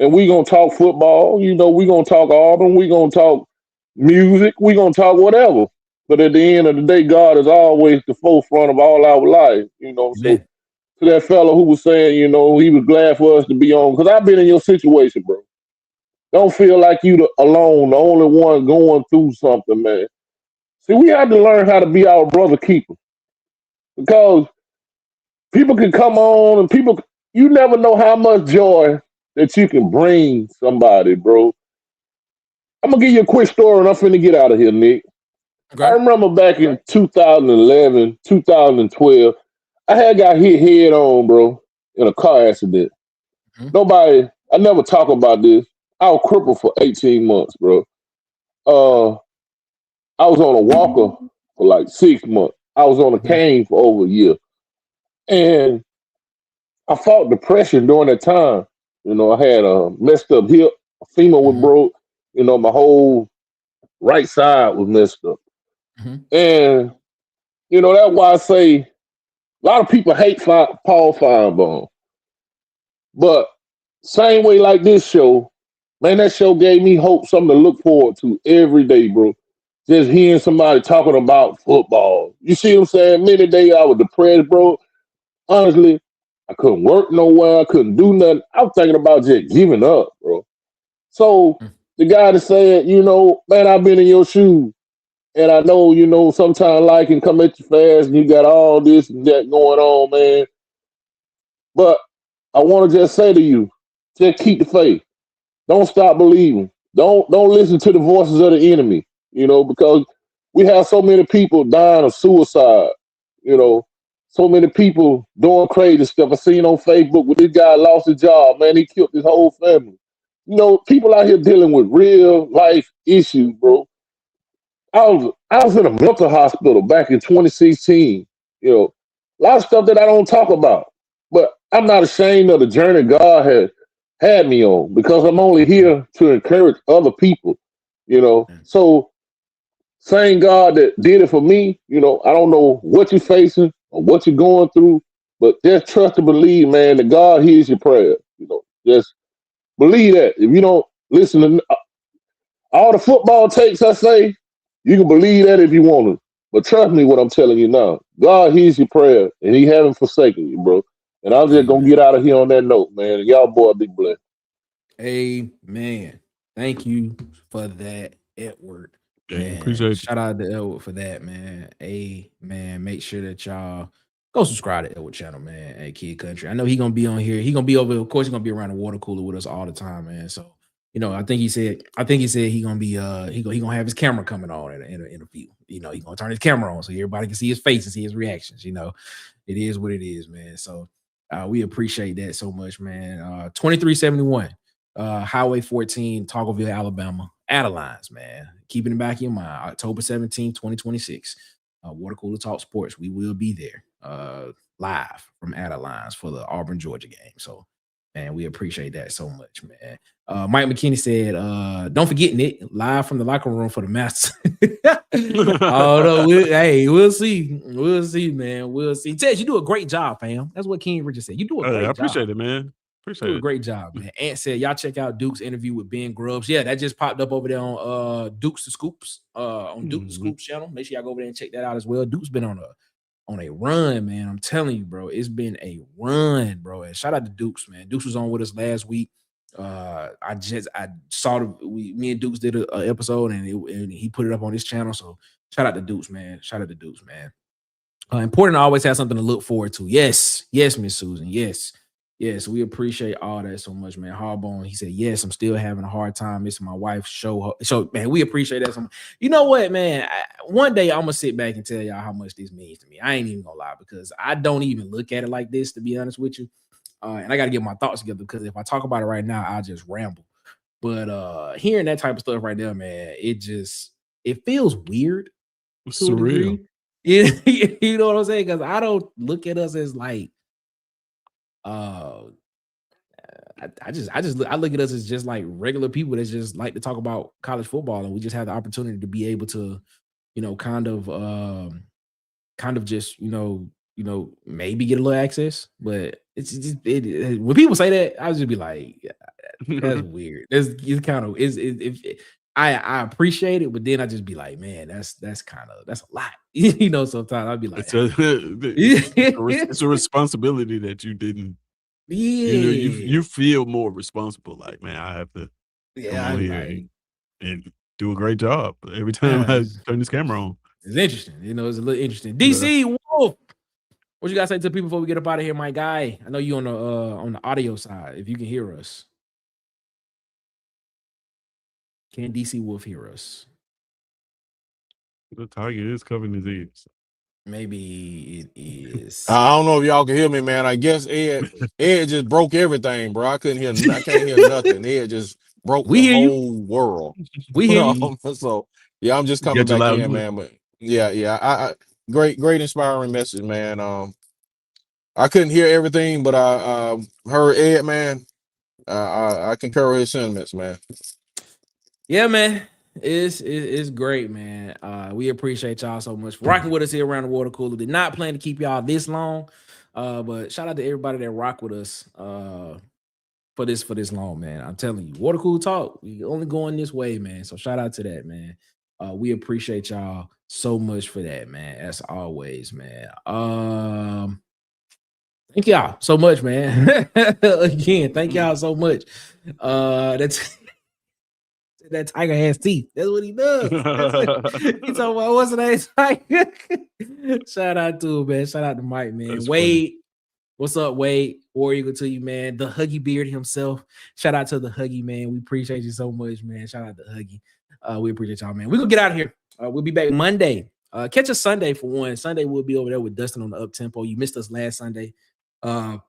and we gonna talk football. You know, we gonna talk Auburn. We gonna talk music. We gonna talk whatever. But at the end of the day, God is always the forefront of all our life. You know, so Man. to that fellow who was saying, you know, he was glad for us to be on, because I've been in your situation, bro. Don't feel like you the alone, the only one going through something, man. See, we have to learn how to be our brother keeper, because people can come on and you never know how much joy that you can bring somebody, bro. I'm gonna give you a quick story and I'm finna get out of here, Nick. Okay. I remember back in 2011, 2012, I had got hit head on, bro, in a car accident. I never talk about this. I was crippled for 18 months, bro. I was on a walker for like 6 months. I was on a cane for over a year. And I fought depression during that time. You know, I had a messed up hip, a femur was broke. You know, my whole right side was messed up. And, you know, that's why I say a lot of people hate Paul Feinbaum. But same way like this show, man, that show gave me hope, something to look forward to every day, bro. Just hearing somebody talking about football. You see what I'm saying? Many days I was depressed, bro. Honestly, I couldn't work nowhere. I couldn't do nothing. I was thinking about just giving up, bro. So the guy that said, you know, man, I've been in your shoes. And I know, you know, sometimes life can come at you fast and you got all this and that going on, man. But I want to just say to you, just keep the faith. Don't stop believing. Don't listen to the voices of the enemy, you know, because we have so many people dying of suicide, you know, so many people doing crazy stuff. I seen on Facebook where this guy lost his job, man, he killed his whole family. You know, people out here dealing with real life issues, bro. I was in a mental hospital back in 2016. You know, a lot of stuff that I don't talk about. But I'm not ashamed of the journey God has had me on, because I'm only here to encourage other people. You know, so same God that did it for me, you know, I don't know what you're facing or what you're going through, but just trust and believe, man, that God hears your prayer. You know, just believe that. If you don't listen to all the football takes I say, you can believe that if you want to. But trust me what I'm telling you now. God hears your prayer and he haven't forsaken you, bro. And I'm just going to get out of here on that note, man. And y'all boy be blessed. Amen. Thank you for that, Edward. Man, appreciate Shout out to Edward for that, man. Amen. Make sure that y'all go subscribe to Edward channel, man. At Kid Country. I know he gonna be on here. He gonna be over. Of course, he's gonna be around the water cooler with us all the time, man. So you know, I think he said he gonna be he gonna have his camera coming on in an interview. You know, he gonna turn his camera on so everybody can see his face and see his reactions. You know, it is what it is, man. So we appreciate that so much, man. 2371. Highway 14, Toggleville, Alabama. Adelines, man. Keep it in the back of your mind. October 17, 2026. Water Cooler Talk Sports. We will be there live from Adelines for the Auburn, Georgia game. So, man, we appreciate that so much, man. Mike McKinney said, don't forget, Nick, live from the locker room for the Masters. Oh, no, we'll see. We'll see, man. We'll see. Ted, you do a great job, fam. That's what King Richard said. You do a great job. I appreciate it, man. Do a great job, man. Ant said, y'all check out Duke's interview with Ben Grubbs. Yeah, that just popped up over there on Duke's the Scoops, on Duke the Scoops channel. Make sure y'all go over there and check that out as well. Duke's been on a run, man. I'm telling you, bro. It's been a run, bro. And shout out to Dukes, man. Dukes was on with us last week. I saw me and Dukes did an episode and he put it up on his channel. So shout out to Dukes, man. Shout out to Dukes, man. Important to always have something to look forward to. Yes, Miss Susan. Yes, we appreciate all that so much, man. Harbone, he said, yes, I'm still having a hard time missing my wife's show. So, man, we appreciate that so much. You know what, man? One day I'm going to sit back and tell y'all how much this means to me. I ain't even going to lie, because I don't even look at it like this, to be honest with you. And I got to get my thoughts together, because if I talk about it right now, I'll just ramble. But hearing that type of stuff right there, man, it feels weird. Surreal. You know what I'm saying? Because I don't look at us as like, I look at us as just like regular people that just like to talk about college football, and we just have the opportunity to be able to, you know, kind of just, you know, you know, maybe get a little access. But it's just when people say that, I just be like, yeah, that's weird. It's kind of I appreciate it, but then I just be like, man, that's a lot. You know, sometimes I'd be like, it's a responsibility that you didn't. yeah, You know, you feel more responsible. Like, man, I have to come yeah, on I'm here like, and do a great job every time I turn this camera on. it's interesting. You know, it's a little interesting. DC Wolf, what you gotta say to people before we get up out of here, my guy? I know you on the audio side. If you can hear us, can DC Wolf hear us? The tiger is covering his ears. Maybe it is. I don't know if y'all can hear me, man. I guess Ed just broke everything, bro. I can't hear nothing. Ed just broke the whole world. We hear you. So yeah, I'm just coming back in, man. But yeah. I great inspiring message, man. I couldn't hear everything, but I heard Ed, man. I concur with his sentiments, man. Yeah, man. It's great, man. We appreciate y'all so much for rocking with us here around the water cooler. Did not plan to keep y'all this long, but shout out to everybody that rock with us for this long, man. I'm telling you, water cooler talk. We only going this way, man. So shout out to that, man. We appreciate y'all so much for that, man. As always, man. Thank y'all so much, man. Again, thank y'all so much. That's. That tiger has teeth. That's what he does. He's talking about what's the name? Tiger. Shout out to him, man. Shout out to Mike, man. That's Wade, funny. What's up, Wade? War Eagle to you, man. The Huggy Beard himself. Shout out to the Huggy, man. We appreciate you so much, man. Shout out to Huggy. We appreciate y'all, man. We're gonna get out of here. We'll be back Monday. Catch us Sunday for one. Sunday we'll be over there with Dustin on the up tempo. You missed us last Sunday. Did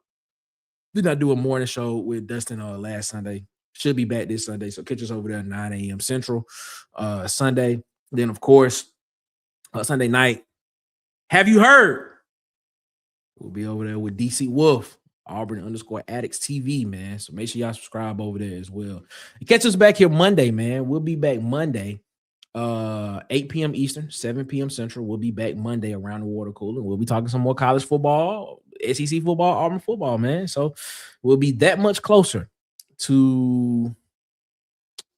not do a morning show with Dustin last Sunday. Should be back this Sunday. So catch us over there at 9 a.m. Central Sunday. Then, of course, Sunday night. Have you heard? We'll be over there with DC Wolf, Auburn_Addicts TV, man. So make sure y'all subscribe over there as well. And catch us back here Monday, man. We'll be back Monday, 8 p.m. Eastern, 7 p.m. Central. We'll be back Monday around the water cooler. We'll be talking some more college football, SEC football, Auburn football, man. So we'll be that much closer to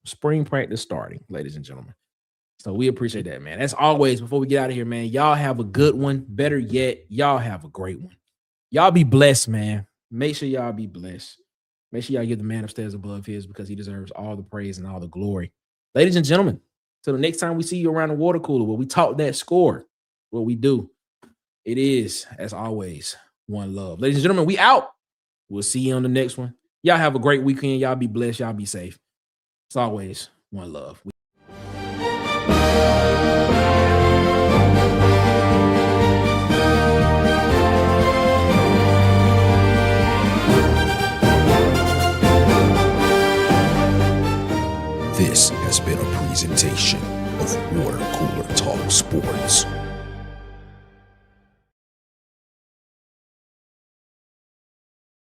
spring practice starting, ladies and gentlemen. So we appreciate that, man. As always, before we get out of here, man, y'all have a good one. Better yet, y'all have a great one. Y'all be blessed, man. Make sure y'all be blessed. Make sure y'all give the man upstairs above his because he deserves all the praise and all the glory. Ladies and gentlemen, till the next time we see you around the water cooler where we talk that score, what we do, it is, as always, one love. Ladies and gentlemen, we out. We'll see you on the next one. Y'all have a great weekend. Y'all be blessed. Y'all be safe. It's always one love. This has been a presentation of Water Cooler Talk Sports.